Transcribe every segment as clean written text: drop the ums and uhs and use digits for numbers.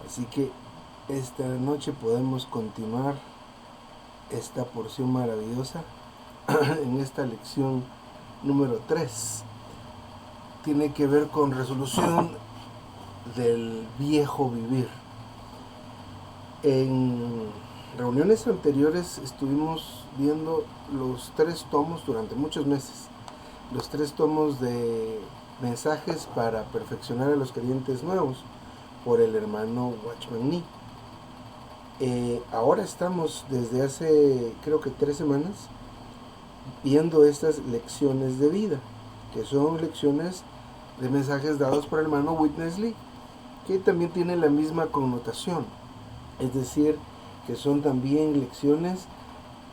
Así que esta noche podemos continuar esta porción maravillosa en esta lección número 3. Tiene que ver con resolución del viejo vivir. En reuniones anteriores estuvimos viendo los 3 tomos durante muchos meses. Los 3 tomos de mensajes para perfeccionar a los creyentes nuevos por el hermano Watchman Nee. Ahora estamos desde hace creo que 3 semanas viendo estas lecciones de vida, que son lecciones de mensajes dados por el hermano Witness Lee, que también tienen la misma connotación, es decir, que son también lecciones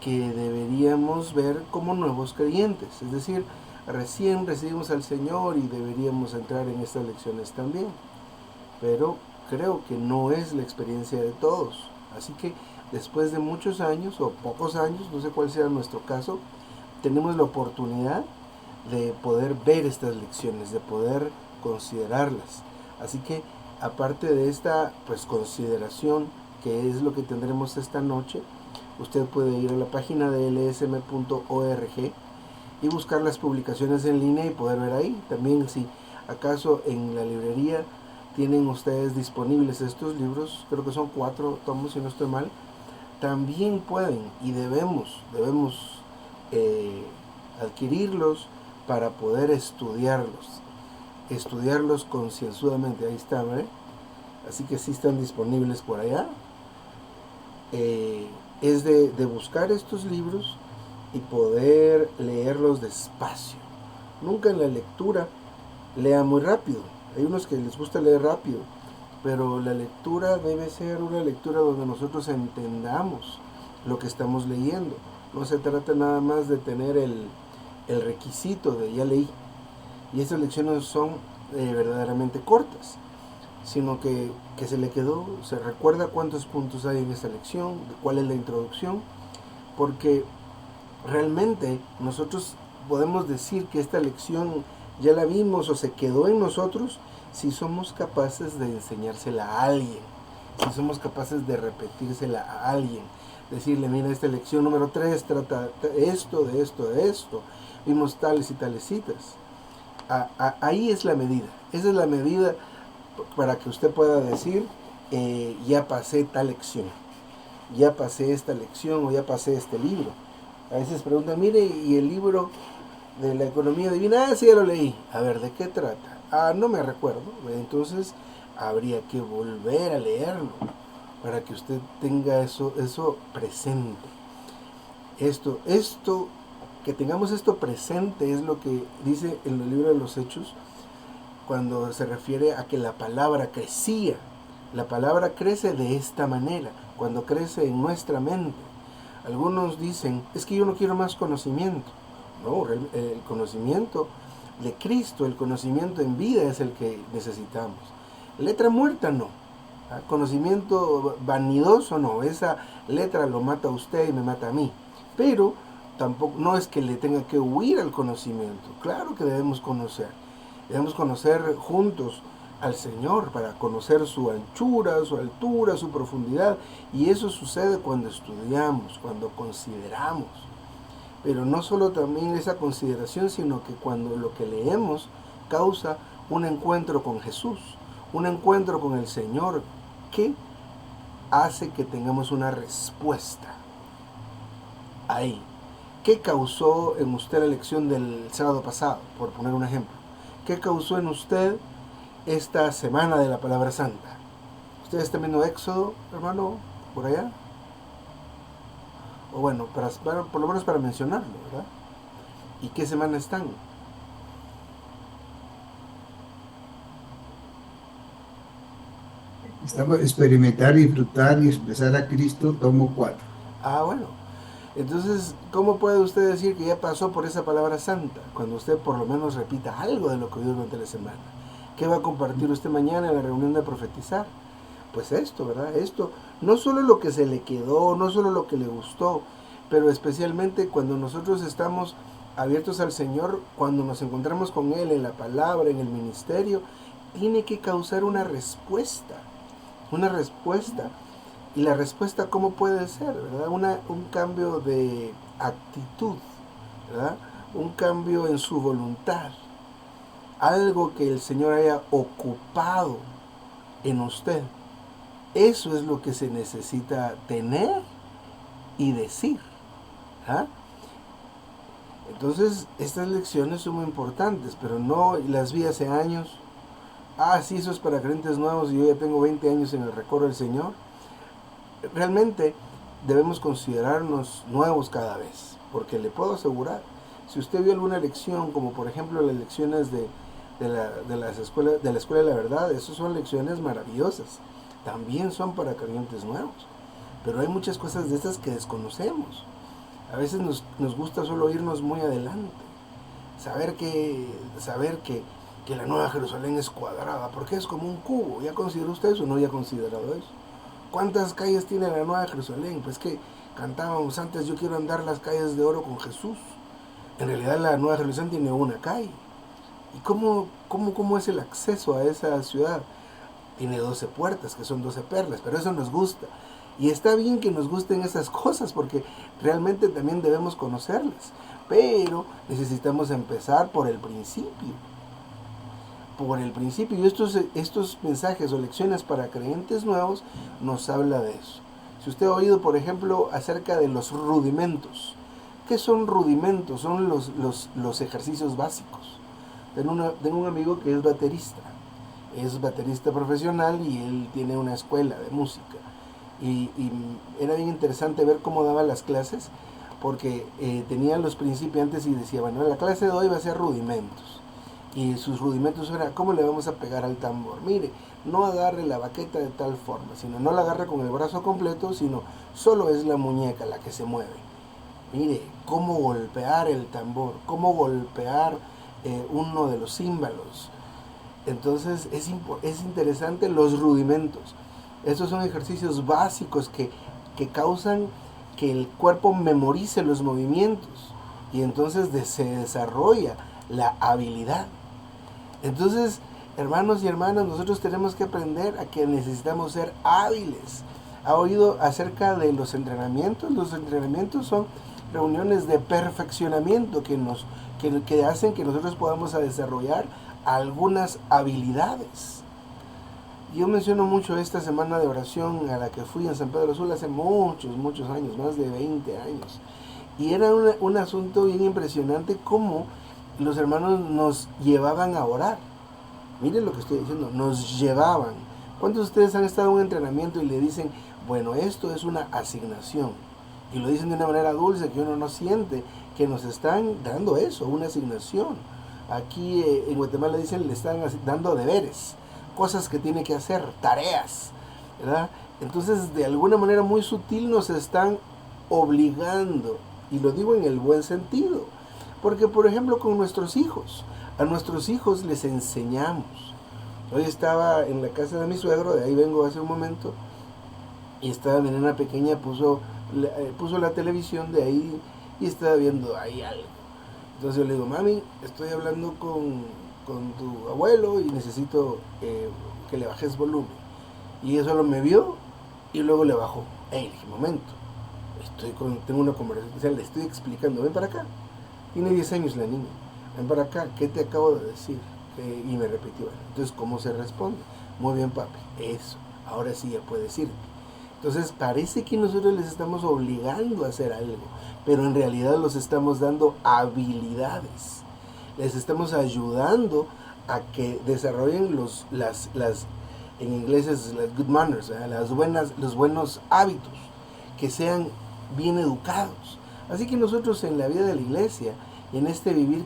que deberíamos ver como nuevos creyentes, es decir, recién recibimos al Señor y deberíamos entrar en estas lecciones también, pero creo que no es la experiencia de todos, así que después de muchos años o pocos años, no sé cuál sea nuestro caso, tenemos la oportunidad de poder ver estas lecciones, de poder considerarlas. Así que aparte de esta consideración, que es lo que tendremos esta noche, usted puede ir a la página de lsm.org y buscar las publicaciones en línea y poder ver ahí. También si acaso en la librería tienen ustedes disponibles estos libros, creo que son 4 tomos si no estoy mal, también pueden y debemos adquirirlos para poder estudiarlos concienzudamente. Ahí está, ¿verdad? Así que sí están disponibles por allá. Es de buscar estos libros y poder leerlos despacio. Nunca en la lectura lea muy rápido. Hay unos que les gusta leer rápido, pero la lectura debe ser una lectura donde nosotros entendamos lo que estamos leyendo. No se trata nada más de tener el requisito de ya leí. Y estas lecciones son verdaderamente cortas, sino que se le quedó, se recuerda cuántos puntos hay en esta lección, cuál es la introducción, porque realmente nosotros podemos decir que esta lección ya la vimos o se quedó en nosotros si somos capaces de enseñársela a alguien, si somos capaces de repetírsela a alguien, decirle, mira, esta lección número 3 trata esto, de esto, de esto, vimos tales y tales citas. Ahí es la medida, esa es la medida para que usted pueda decir, ya pasé tal lección, ya pasé esta lección o ya pasé este libro. A veces preguntan, mire, ¿y el libro de la economía divina? Ah, sí, ya lo leí. A ver, ¿de qué trata? Ah, no me recuerdo. Entonces habría que volver a leerlo para que usted tenga eso presente. Esto, que tengamos esto presente es lo que dice en el libro de los Hechos cuando se refiere a que la palabra crecía. La palabra crece de esta manera, cuando crece en nuestra mente. Algunos dicen, es que yo no quiero más conocimiento. No, el conocimiento de Cristo, el conocimiento en vida es el que necesitamos. Letra muerta no. Conocimiento vanidoso no. Esa letra lo mata a usted y me mata a mí. Pero tampoco, no es que le tenga que huir al conocimiento. Claro que debemos conocer. Debemos conocer juntos al Señor para conocer su anchura, su altura, su profundidad. Y eso sucede cuando estudiamos, cuando consideramos. Pero no solo también esa consideración, sino que cuando lo que leemos causa un encuentro con Jesús, un encuentro con el Señor, que hace que tengamos una respuesta ahí. ¿Qué causó en usted la lección del sábado pasado, por poner un ejemplo? ¿Qué causó en usted esta semana de la Palabra Santa? ¿Ustedes están viendo Éxodo, hermano, por allá? O bueno, por lo menos para mencionarlo, ¿verdad? ¿Y qué semana están? Estamos experimentar, disfrutar y expresar a Cristo, tomo 4. Ah, bueno. Entonces, ¿cómo puede usted decir que ya pasó por esa palabra santa? Cuando usted por lo menos repita algo de lo que oyó durante la semana. ¿Qué va a compartir usted mañana en la reunión de profetizar? Pues esto, ¿verdad? Esto, no solo lo que se le quedó, no solo lo que le gustó, pero especialmente cuando nosotros estamos abiertos al Señor, cuando nos encontramos con Él en la palabra, en el ministerio, tiene que causar una respuesta. una respuesta. Y la respuesta, ¿cómo puede ser? ¿Verdad? Un cambio de actitud, ¿verdad? Un cambio en su voluntad. Algo que el Señor haya ocupado en usted. Eso es lo que se necesita tener y decir. ¿Ah? Entonces, estas lecciones son muy importantes, pero no las vi hace años. Ah, sí, eso es para creyentes nuevos y yo ya tengo 20 años en el recorrido del Señor. Realmente debemos considerarnos nuevos cada vez, porque le puedo asegurar, si usted vio alguna lección, como por ejemplo las lecciones de la Escuela de la Verdad, esas son lecciones maravillosas, también son para creyentes nuevos, pero hay muchas cosas de estas que desconocemos. A veces nos gusta solo irnos muy adelante, saber que la Nueva Jerusalén es cuadrada, porque es como un cubo. ¿Ya consideró usted eso o no había considerado eso? ¿Cuántas calles tiene la Nueva Jerusalén? Pues que cantábamos antes, yo quiero andar las calles de oro con Jesús. En realidad la Nueva Jerusalén tiene una calle. ¿Y cómo es el acceso a esa ciudad? Tiene 12 puertas, que son 12 perlas, pero eso nos gusta. Y está bien que nos gusten esas cosas, porque realmente también debemos conocerlas. Pero necesitamos empezar por el principio. Por el principio. Y estos mensajes o lecciones para creyentes nuevos nos habla de eso. Si usted ha oído, por ejemplo, acerca de los rudimentos. ¿Qué son rudimentos? Son los ejercicios básicos. Tengo un amigo que es baterista profesional y él tiene una escuela de música. Y era bien interesante ver cómo daba las clases, porque tenía los principiantes y decía, bueno, la clase de hoy va a ser rudimentos. Y sus rudimentos eran, ¿cómo le vamos a pegar al tambor? Mire, no agarre la baqueta de tal forma, sino no la agarre con el brazo completo, sino solo es la muñeca la que se mueve. Mire, cómo golpear el tambor, cómo golpear uno de los címbalos. Entonces es interesante los rudimentos. Estos son ejercicios básicos que causan que el cuerpo memorice los movimientos y entonces se desarrolla la habilidad. Entonces, hermanos y hermanas, nosotros tenemos que aprender a que necesitamos ser hábiles. ¿Ha oído acerca de los entrenamientos? Los entrenamientos son reuniones de perfeccionamiento que hacen que nosotros podamos desarrollar algunas habilidades. Yo menciono mucho esta semana de oración a la que fui en San Pedro Sula hace muchos años, más de 20 años. Y era un asunto bien impresionante cómo los hermanos nos llevaban a orar. Miren lo que estoy diciendo, nos llevaban. ¿Cuántos de ustedes han estado en un entrenamiento y le dicen, bueno, esto es una asignación? Y lo dicen de una manera dulce que uno no siente que nos están dando eso, una asignación. Aquí en Guatemala dicen, le están dando deberes, cosas que tiene que hacer, tareas, ¿verdad? Entonces, de alguna manera muy sutil nos están obligando, y lo digo en el buen sentido, porque, por ejemplo, con nuestros hijos, a nuestros hijos les enseñamos. Hoy estaba en la casa de mi suegro, de ahí vengo hace un momento, y estaba mi nena pequeña, puso la televisión de ahí y estaba viendo ahí algo. Entonces yo le digo, mami, estoy hablando con tu abuelo y necesito que le bajes volumen. Y ella solo me vio y luego le bajó. Le dije, momento, tengo una conversación, le estoy explicando, ven para acá. Tiene 10 años la niña, ven para acá, ¿qué te acabo de decir? Y me repitió, entonces, ¿cómo se responde? Muy bien, papi, eso, ahora sí ya puedes irte. Entonces parece que nosotros les estamos obligando a hacer algo, pero en realidad los estamos dando habilidades. Les estamos ayudando a que desarrollen en inglés es las good manners, los buenos hábitos, que sean bien educados. Así que nosotros en la vida de la iglesia y en este vivir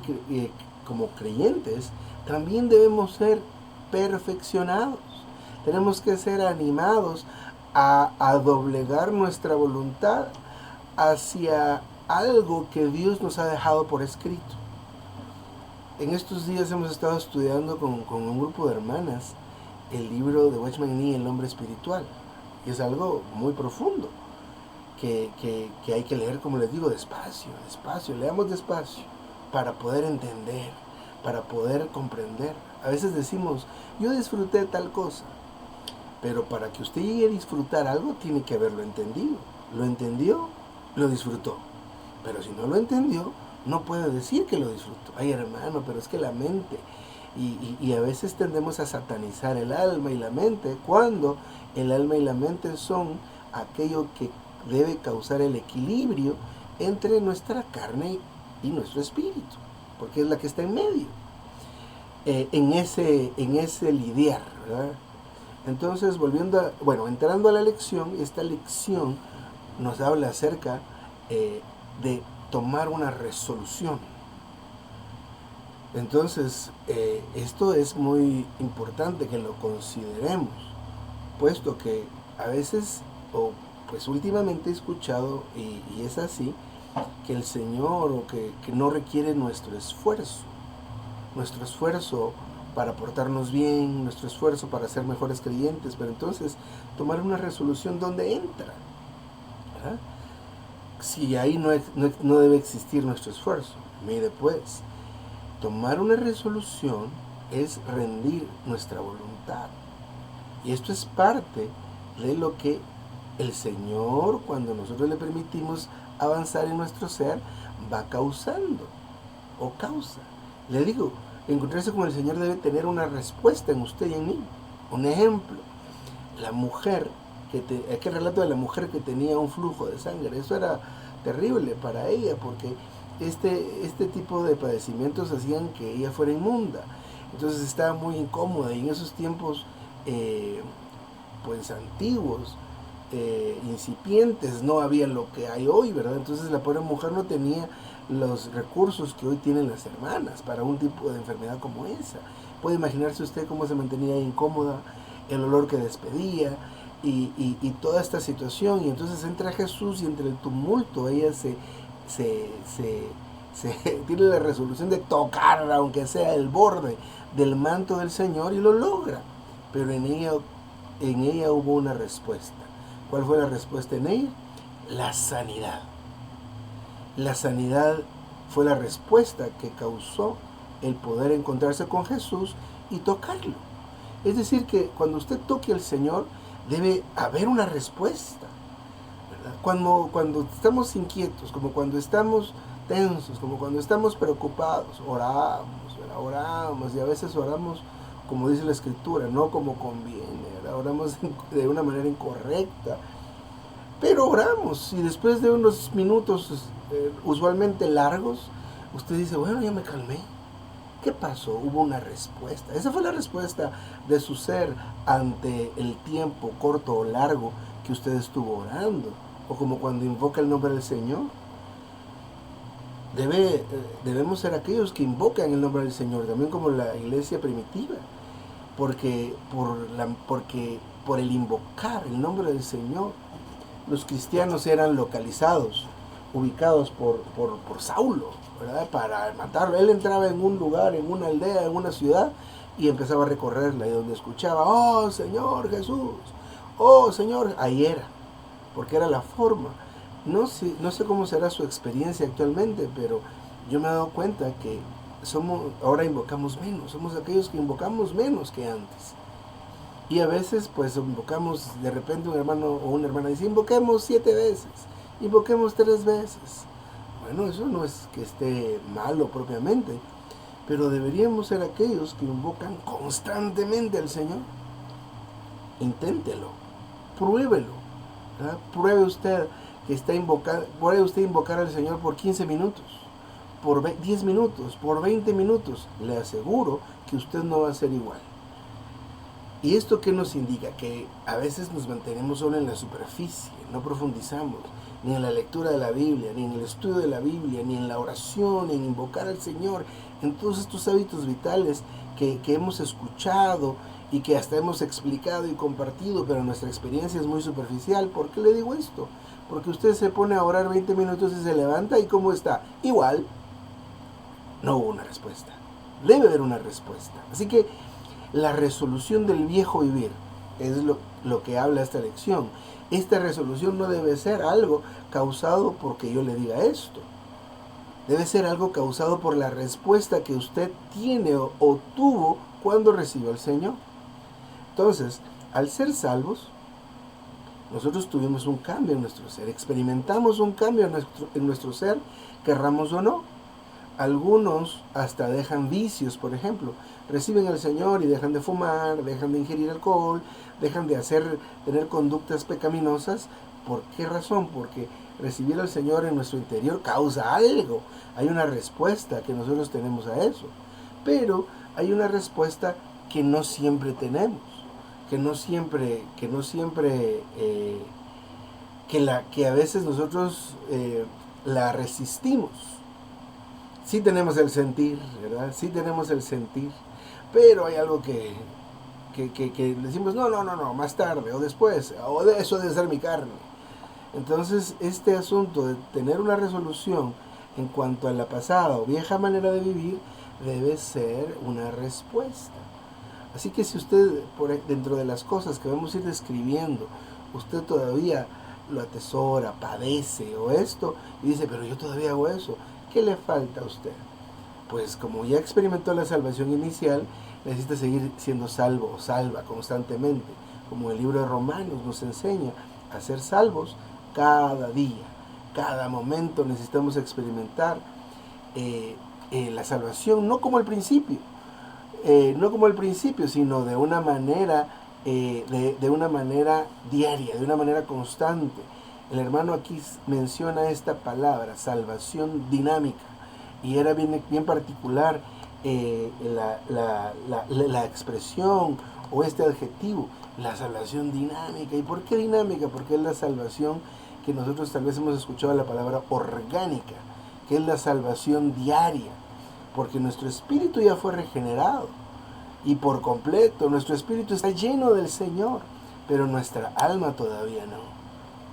como creyentes, también debemos ser perfeccionados. Tenemos que ser animados a doblegar nuestra voluntad hacia algo que Dios nos ha dejado por escrito. En estos días hemos estado estudiando con un grupo de hermanas el libro de Watchman Nee, El hombre espiritual. Y es algo muy profundo que hay que leer, como les digo, despacio, leamos despacio para poder entender, para poder comprender. A veces decimos, yo disfruté tal cosa, Pero para que usted llegue a disfrutar algo, tiene que haberlo entendido. Lo entendió, lo disfrutó. Pero si no lo entendió, no puede decir que lo disfrutó. Ay, hermano, pero es que la mente. Y a veces tendemos a satanizar el alma y la mente, cuando el alma y la mente son aquello que debe causar el equilibrio entre nuestra carne y nuestro espíritu, porque es la que está en medio, en ese lidiar, ¿verdad? Entonces, entrando a la lección, esta lección nos habla acerca de tomar una resolución. Entonces, esto es muy importante que lo consideremos, puesto que a veces, o pues últimamente he escuchado, y es así, que el Señor, o que no requiere nuestro esfuerzo para portarnos bien, nuestro esfuerzo para ser mejores creyentes, pero entonces tomar una resolución donde entra, ¿verdad? Si ahí no debe existir nuestro esfuerzo. Mire pues, tomar una resolución es rendir nuestra voluntad. Y esto es parte de lo que el Señor, cuando nosotros le permitimos avanzar en nuestro ser, va causando o causa. Le digo, encontrarse con el Señor debe tener una respuesta en usted y en mí. Un ejemplo, la mujer, aquel relato de la mujer que tenía un flujo de sangre, eso era terrible para ella, porque este tipo de padecimientos hacían que ella fuera inmunda. Entonces estaba muy incómoda, y en esos tiempos pues antiguos, incipientes, no había lo que hay hoy, ¿verdad? Entonces la pobre mujer no tenía los recursos que hoy tienen las hermanas para un tipo de enfermedad como esa. Puede imaginarse usted cómo se mantenía incómoda, el olor que despedía y toda esta situación. Y entonces entra Jesús, y entre el tumulto ella se tiene la resolución de tocar, aunque sea el borde del manto del Señor, y lo logra. Pero en ella hubo una respuesta. ¿Cuál fue la respuesta en ella? La sanidad. La sanidad fue la respuesta que causó el poder encontrarse con Jesús y tocarlo. Es decir, que cuando usted toque al Señor, debe haber una respuesta, ¿verdad? Cuando estamos inquietos, como cuando estamos tensos, como cuando estamos preocupados, oramos, y a veces oramos, como dice la Escritura, no como conviene, ¿verdad? Oramos de una manera incorrecta, pero oramos, y después de unos minutos usualmente largos, usted dice, bueno, ya me calmé. ¿Qué pasó? Hubo una respuesta. Esa fue la respuesta de su ser ante el tiempo corto o largo que usted estuvo orando. O como cuando invoca el nombre del Señor. Debemos ser aquellos que invocan el nombre del Señor, también como la iglesia primitiva. Porque por el invocar el nombre del Señor, los cristianos eran localizados, ubicados por Saulo, ¿verdad? Para matarlo. Él entraba en un lugar, en una aldea, en una ciudad, y empezaba a recorrerla, y donde escuchaba, oh Señor Jesús, oh Señor, ahí era, porque era la forma. No sé cómo será su experiencia actualmente, pero yo me he dado cuenta que ahora invocamos menos, somos aquellos que invocamos menos que antes. Y a veces pues invocamos, de repente un hermano o una hermana dice, invoquemos 7 veces, invoquemos 3 veces. Bueno, eso no es que esté malo propiamente, pero deberíamos ser aquellos que invocan constantemente al Señor. Inténtelo, pruébelo, ¿verdad? Puede usted invocar al Señor por 15 minutos, por 10 minutos, por 20 minutos. Le aseguro que usted no va a ser igual. ¿Y esto qué nos indica? Que a veces nos mantenemos solo en la superficie, no profundizamos ni en la lectura de la Biblia, ni en el estudio de la Biblia, ni en la oración, en invocar al Señor, en todos estos hábitos vitales que hemos escuchado y que hasta hemos explicado y compartido, pero nuestra experiencia es muy superficial. ¿Por qué le digo esto? Porque usted se pone a orar 20 minutos y se levanta, y ¿cómo está? Igual. No hubo una respuesta. Debe haber una respuesta. Así que la resolución del viejo vivir es lo que habla esta lección. Esta resolución no debe ser algo causado porque yo le diga esto. Debe ser algo causado por la respuesta que usted tiene o tuvo cuando recibió al Señor. Entonces, Al ser salvos, nosotros tuvimos un cambio en nuestro ser, experimentamos un cambio en nuestro ser, querramos o no. Algunos hasta dejan vicios, por ejemplo, reciben al Señor y dejan de fumar, dejan de ingerir alcohol, dejan de tener conductas pecaminosas. ¿Por qué razón? Porque recibir al Señor en nuestro interior causa algo. Hay una respuesta que nosotros tenemos a eso. Pero hay una respuesta que no siempre tenemos, que a veces nosotros la resistimos. Sí tenemos el sentir, ¿verdad? Sí tenemos el sentir, pero hay algo que decimos, no, más tarde o después, o de eso debe ser mi carne. Entonces, este asunto de tener una resolución en cuanto a la pasada o vieja manera de vivir debe ser una respuesta. Así que si usted, dentro de las cosas que vamos a ir describiendo, usted todavía lo atesora, padece o esto, y dice, pero yo todavía hago eso, ¿qué le falta a usted? Pues como ya experimentó la salvación inicial, necesita seguir siendo salvo o salva constantemente, como el libro de Romanos nos enseña a ser salvos cada día, cada momento necesitamos experimentar la salvación, no como al principio, sino de una manera, de una manera diaria, de una manera constante. El hermano aquí menciona esta palabra, salvación dinámica, y era bien particular la expresión o este adjetivo, la salvación dinámica. ¿Y por qué dinámica? Porque es la salvación que nosotros tal vez hemos escuchado la palabra orgánica, que es la salvación diaria, porque nuestro espíritu ya fue regenerado y por completo, nuestro espíritu está lleno del Señor, pero nuestra alma todavía no.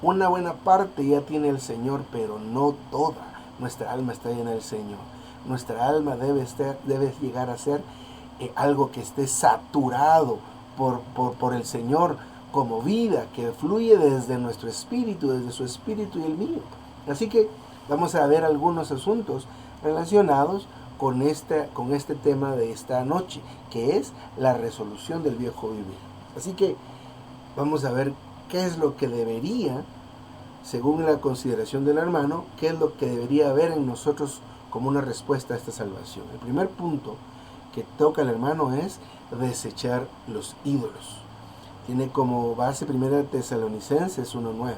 Una buena parte ya tiene el Señor, pero no toda. Nuestra alma está llena del Señor. Nuestra alma debe llegar a ser algo que esté saturado por el Señor, como vida que fluye desde nuestro espíritu, desde su espíritu y el mío. Así que vamos a ver algunos asuntos relacionados con este tema de esta noche, que es la resolución del viejo vivir. Así que vamos a ver qué es lo que debería, según la consideración del hermano, qué es lo que debería haber en nosotros como una respuesta a esta salvación. El primer punto que toca el hermano es desechar los ídolos. Tiene como base 1 Tesalonicenses 1:9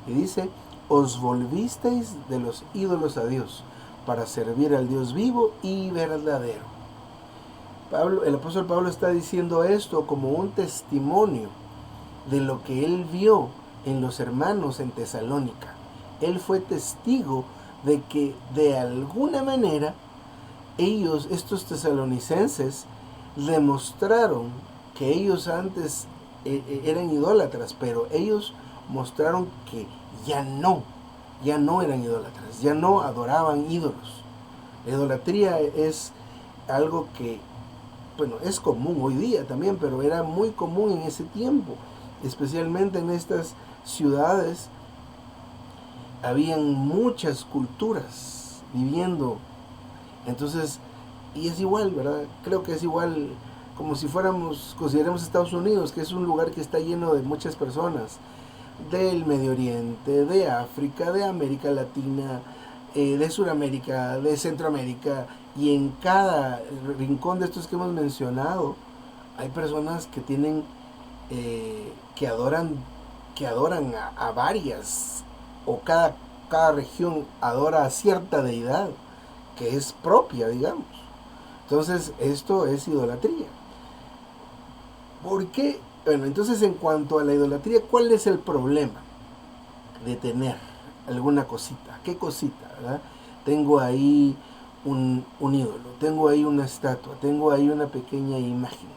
y dice: os volvisteis de los ídolos a Dios para servir al Dios vivo y verdadero. El apóstol Pablo está diciendo esto como un testimonio de lo que él vio en los hermanos en Tesalónica. Él fue testigo de que de alguna manera ellos, estos tesalonicenses, demostraron que ellos antes eran idólatras, pero ellos mostraron que ya no eran idólatras, ya no adoraban ídolos. La idolatría es algo que, bueno, es común hoy día también, pero era muy común en ese tiempo, especialmente en estas ciudades. Habían muchas culturas viviendo, entonces, y es igual, ¿verdad? Creo que es igual como si consideremos Estados Unidos, que es un lugar que está lleno de muchas personas, del Medio Oriente, de África, de América Latina, de Sudamérica, de Centroamérica, y en cada rincón de estos que hemos mencionado hay personas que tienen que adoran a varias, o cada región adora a cierta deidad que es propia, digamos. Entonces esto es idolatría. ¿Por qué? Bueno, entonces en cuanto a la idolatría, ¿cuál es el problema de tener alguna cosita? ¿Qué cosita, verdad? Tengo ahí un ídolo, tengo ahí una estatua, tengo ahí una pequeña imagen,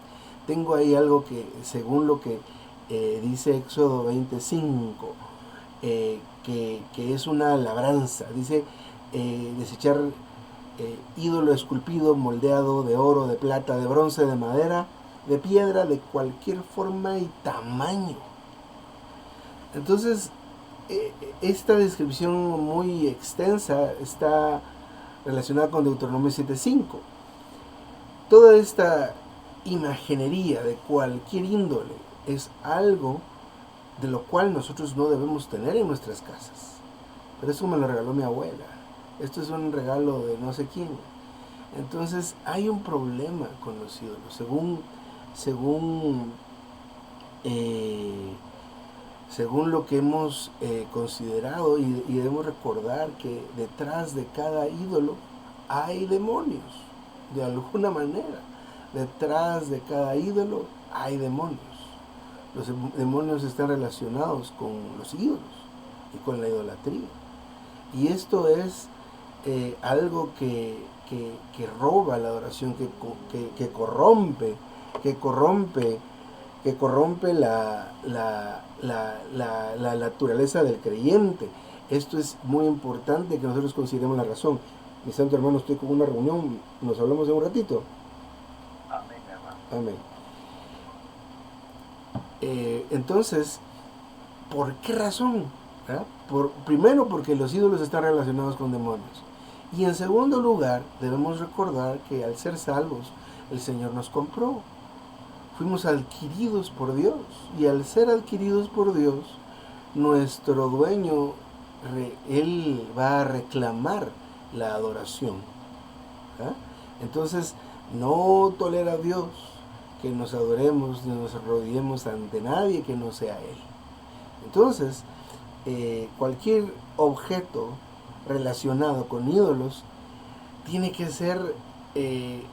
tengo ahí algo que, según lo que dice Éxodo 25, que es una labranza, dice desechar ídolo esculpido, moldeado de oro, de plata, de bronce, de madera, de piedra, de cualquier forma y tamaño. Entonces, esta descripción muy extensa está relacionada con Deuteronomio 7:5. Toda esta imaginería de cualquier índole es algo de lo cual nosotros no debemos tener en nuestras casas. Pero eso me lo regaló mi abuela. Esto es un regalo de no sé quién. Entonces hay un problema con los ídolos. Según lo que hemos considerado, y debemos recordar que detrás de cada ídolo hay demonios, de alguna manera. Detrás de cada ídolo hay demonios. Los demonios están relacionados con los ídolos y con la idolatría. Y esto es algo que roba la adoración, que corrompe la naturaleza del creyente. Esto es muy importante que nosotros consideremos la razón. Mi santo hermano, estoy con una reunión, nos hablamos en un ratito. Amén, hermano. Amén. Entonces, ¿por qué razón? Primero, porque los ídolos están relacionados con demonios. Y en segundo lugar, debemos recordar que al ser salvos, el Señor nos compró. Fuimos adquiridos por Dios. Y al ser adquiridos por Dios, nuestro dueño, Él va a reclamar la adoración. Entonces, no tolera a Dios que nos adoremos ni nos arrodillemos ante nadie que no sea Él. Entonces, cualquier objeto relacionado con ídolos tiene que ser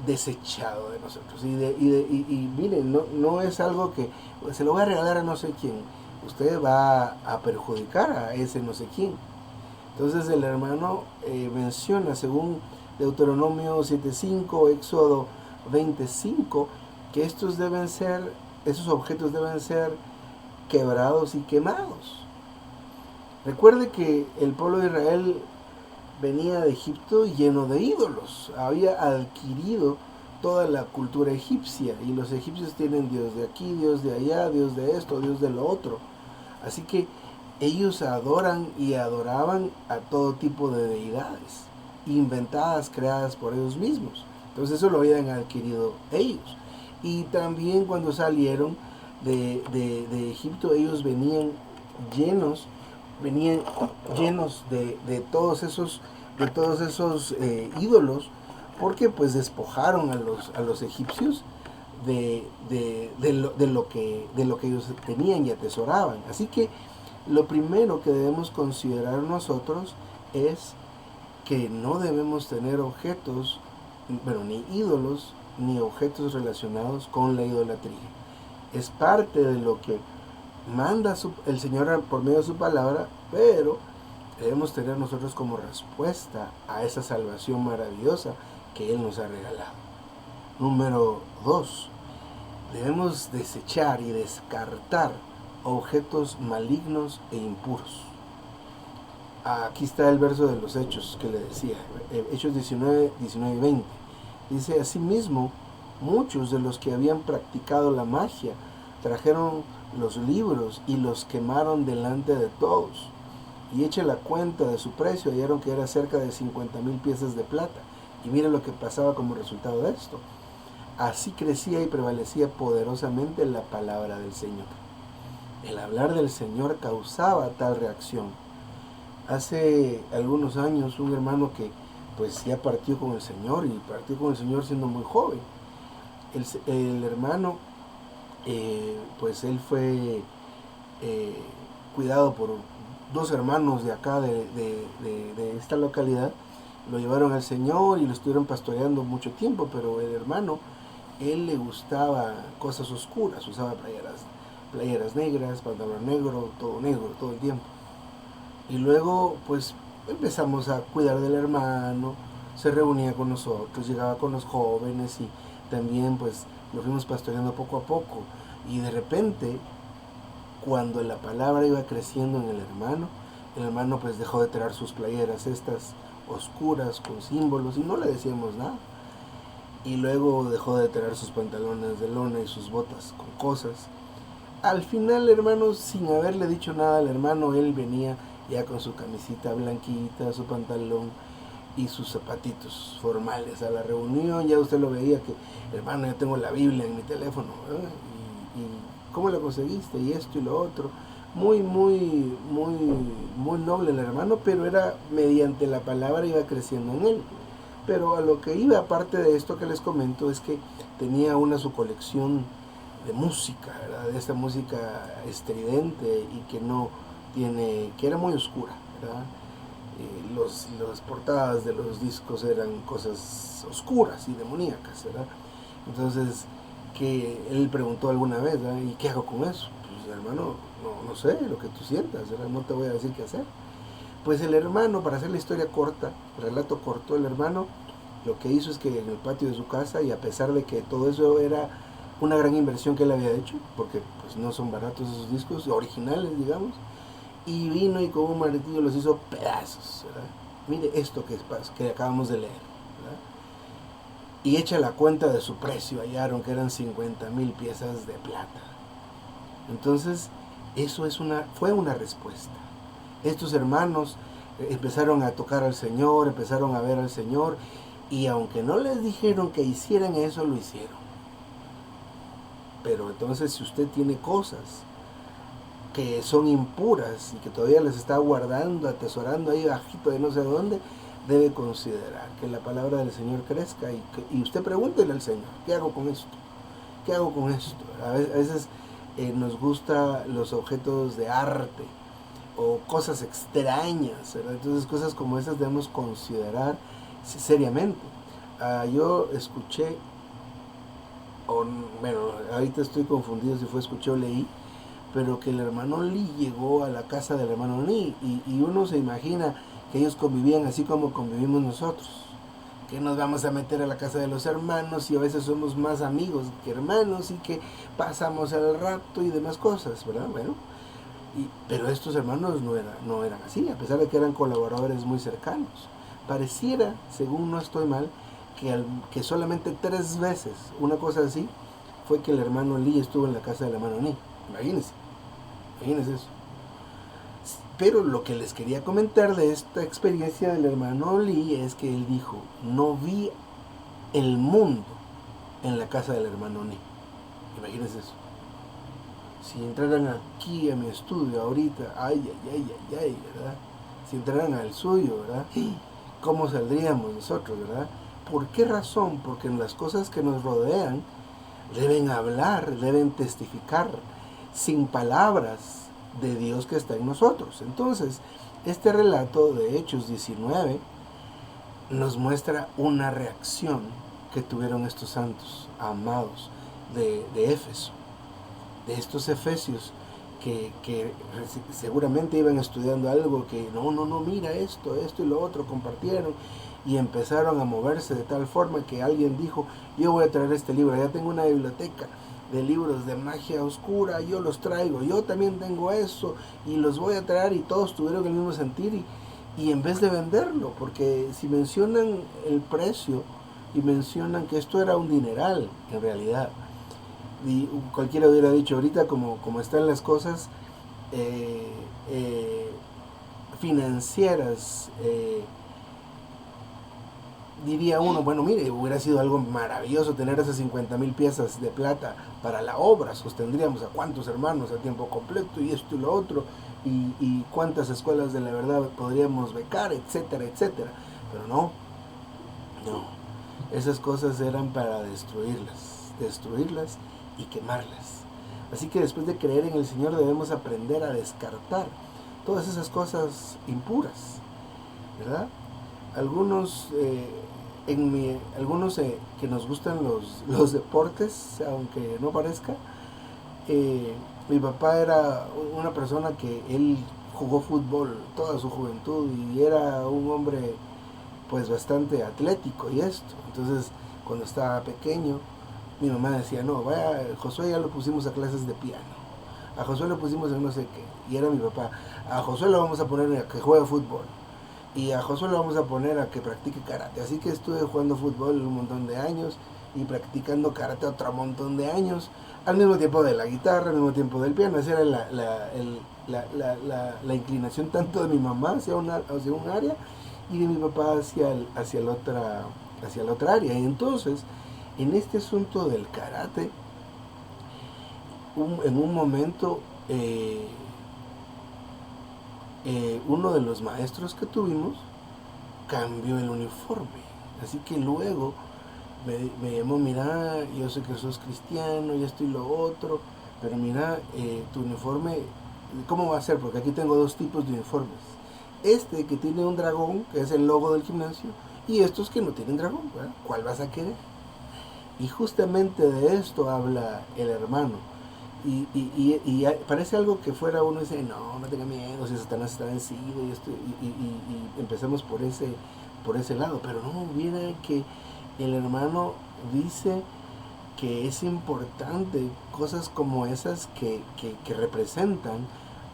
desechado de nosotros. Y miren, no es algo que se lo voy a regalar a no sé quién. Usted va a perjudicar a ese no sé quién. Entonces el hermano menciona, según Deuteronomio 7:5, Éxodo 25, que esos objetos deben ser quebrados y quemados. Recuerde que el pueblo de Israel venía de Egipto lleno de ídolos. Había adquirido toda la cultura egipcia, y los egipcios tienen Dios de aquí, Dios de allá, Dios de esto, Dios de lo otro. Así que ellos adoran y adoraban a todo tipo de deidades inventadas, creadas por ellos mismos. Entonces eso lo habían adquirido ellos. Y también cuando salieron de Egipto, ellos venían llenos de todos esos ídolos, porque pues despojaron a los egipcios de lo que ellos tenían y atesoraban. Así que lo primero que debemos considerar nosotros es que no debemos tener objetos, ni ídolos, ni objetos relacionados con la idolatría. Es parte de lo que manda el Señor por medio de su palabra, pero debemos tener nosotros como respuesta a esa salvación maravillosa que Él nos ha regalado. Número 2. Debemos desechar y descartar objetos malignos e impuros. Aquí está el verso de los Hechos que le decía, Hechos 19 y 20. Dice: asimismo, muchos de los que habían practicado la magia trajeron los libros y los quemaron delante de todos. Y echa la cuenta de su precio, hallaron que era cerca de 50,000 piezas de plata. Y mira lo que pasaba como resultado de esto. Así crecía y prevalecía poderosamente la palabra del Señor. El hablar del Señor causaba tal reacción. Hace algunos años, un hermano que pues ya partió con el Señor, y partió con el Señor siendo muy joven. El hermano, pues él fue cuidado por dos hermanos de acá, de esta localidad. Lo llevaron al Señor y lo estuvieron pastoreando mucho tiempo, pero el hermano, él le gustaba cosas oscuras, usaba playeras negras, pantalón negro todo el tiempo. Y luego pues empezamos a cuidar del hermano, se reunía con nosotros, llegaba con los jóvenes, y también pues lo fuimos pastoreando poco a poco. Y de repente, cuando la palabra iba creciendo en el hermano pues dejó de traer sus playeras estas oscuras con símbolos, y no le decíamos nada. Y luego dejó de traer sus pantalones de lona y sus botas con cosas. Al final, hermano, sin haberle dicho nada al hermano, él venía ya con su camisita blanquita, su pantalón y sus zapatitos formales a la reunión. Ya usted lo veía que, hermano, yo tengo la Biblia en mi teléfono, ¿cómo lo conseguiste? Y esto y lo otro. Muy, muy, muy, muy noble el hermano, pero era mediante la palabra iba creciendo en él. Pero a lo que iba, aparte de esto que les comento, es que tenía su colección de música, ¿verdad? De esta música estridente y que era muy oscura, ¿verdad? Las portadas de los discos eran cosas oscuras y demoníacas, ¿verdad? Entonces, que él preguntó alguna vez, ¿verdad? ¿Y qué hago con eso? Pues hermano, no sé, lo que tú sientas, ¿verdad? No te voy a decir qué hacer. Pues el hermano, para hacer la historia corta, relato corto, el hermano lo que hizo es que en el patio de su casa, y a pesar de que todo eso era una gran inversión que él había hecho, porque pues no son baratos esos discos, originales digamos, y vino y con un martillo los hizo pedazos, ¿verdad? Mire esto que acabamos de leer, ¿verdad? Y echa la cuenta de su precio, hallaron que eran 50,000 piezas de plata. Entonces, eso fue una respuesta. Estos hermanos empezaron a tocar al Señor, empezaron a ver al Señor, y aunque no les dijeron que hicieran eso, lo hicieron. Pero entonces, si usted tiene cosas que son impuras y que todavía les está guardando, atesorando ahí bajito de no sé dónde, debe considerar que la palabra del Señor crezca y usted pregúntele al Señor, ¿qué hago con esto? ¿Qué hago con esto? A veces nos gustan los objetos de arte o cosas extrañas, ¿verdad? Entonces cosas como esas debemos considerar seriamente. Yo escuché, bueno, ahorita estoy confundido si fue escuché o leí, pero que el hermano Lee llegó a la casa del hermano Lee y uno se imagina que ellos convivían así como convivimos nosotros, que nos vamos a meter a la casa de los hermanos y a veces somos más amigos que hermanos y que pasamos el rato y demás cosas, ¿verdad? Bueno, pero estos hermanos no eran así, a pesar de que eran colaboradores muy cercanos. Pareciera, según no estoy mal, que solamente 3 veces, una cosa así, fue que el hermano Lee estuvo en la casa del hermano Lee. Imagínense eso. Pero lo que les quería comentar de esta experiencia del hermano Lee es que él dijo, no vi el mundo en la casa del hermano Lee. Imagínense eso. Si entraran aquí a mi estudio ahorita, ay, ¿verdad? Si entraran al suyo, ¿verdad? ¿Cómo saldríamos nosotros, verdad? ¿Por qué razón? Porque en las cosas que nos rodean deben hablar, deben testificar sin palabras de Dios que está en nosotros. Entonces, este relato de Hechos 19 nos muestra una reacción que tuvieron estos santos amados de Éfeso, de estos efesios que seguramente iban estudiando algo que no, mira esto y lo otro, compartieron y empezaron a moverse de tal forma que alguien dijo, yo voy a traer este libro, ya tengo una biblioteca de libros de magia oscura, yo los traigo, yo también tengo eso y los voy a traer, y todos tuvieron el mismo sentir y en vez de venderlo, porque si mencionan el precio y mencionan que esto era un dineral en realidad, y cualquiera hubiera dicho ahorita como están las cosas financieras, diría uno, bueno, mire, hubiera sido algo maravilloso tener esas 50,000 piezas de plata para la obra, sostendríamos a cuántos hermanos a tiempo completo y esto y lo otro, y cuántas escuelas de la verdad podríamos becar, etcétera, etcétera. Pero no, esas cosas eran para destruirlas y quemarlas. Así que después de creer en el Señor debemos aprender a descartar todas esas cosas impuras, ¿verdad? Algunos que nos gustan los deportes, aunque no parezca, mi papá era una persona que él jugó fútbol toda su juventud y era un hombre pues bastante atlético y esto. Entonces cuando estaba pequeño mi mamá decía, no, vaya, Josué ya lo pusimos a clases de piano, a Josué lo pusimos en no sé qué, y era mi papá, a Josué lo vamos a poner a que juegue fútbol, y a Josué lo vamos a poner a que practique karate. Así que estuve jugando fútbol un montón de años y practicando karate otro montón de años, al mismo tiempo de la guitarra, al mismo tiempo del piano. Esa era la inclinación tanto de mi mamá hacia un área y de mi papá hacia la otra área. Y entonces, en este asunto del karate, en un momento uno de los maestros que tuvimos cambió el uniforme. Así que luego me llamó, mira, yo sé que sos cristiano y esto y lo otro, pero mira, tu uniforme, ¿cómo va a ser? Porque aquí tengo dos tipos de uniformes. Este que tiene un dragón, que es el logo del gimnasio, y estos que no tienen dragón, ¿verdad? ¿Cuál vas a querer? Y justamente de esto habla el hermano. Y parece algo que fuera uno dice, no tenga miedo, si Satanás está vencido, y esto, y empezamos por ese lado. Pero no, mira que el hermano dice que es importante cosas como esas que representan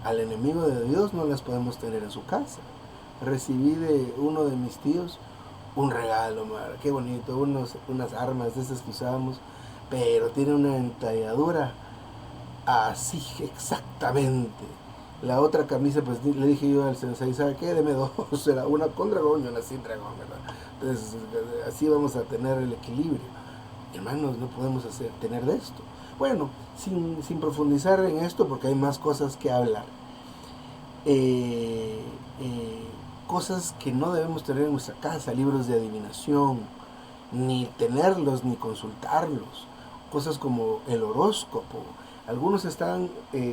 al enemigo de Dios, no las podemos tener en su casa. Recibí de uno de mis tíos un regalo, madre, qué bonito, unas armas de esas que usábamos, pero tiene una entalladura así exactamente. La otra camisa, pues le dije yo al sensei, ¿sabe qué? Deme dos, era una con dragón y una sin dragón, ¿verdad? Entonces, así vamos a tener el equilibrio. Hermanos, no podemos tener de esto. Bueno, sin profundizar en esto, porque hay más cosas que hablar. Cosas que no debemos tener en nuestra casa, libros de adivinación, ni tenerlos, ni consultarlos. Cosas como el horóscopo. Algunos están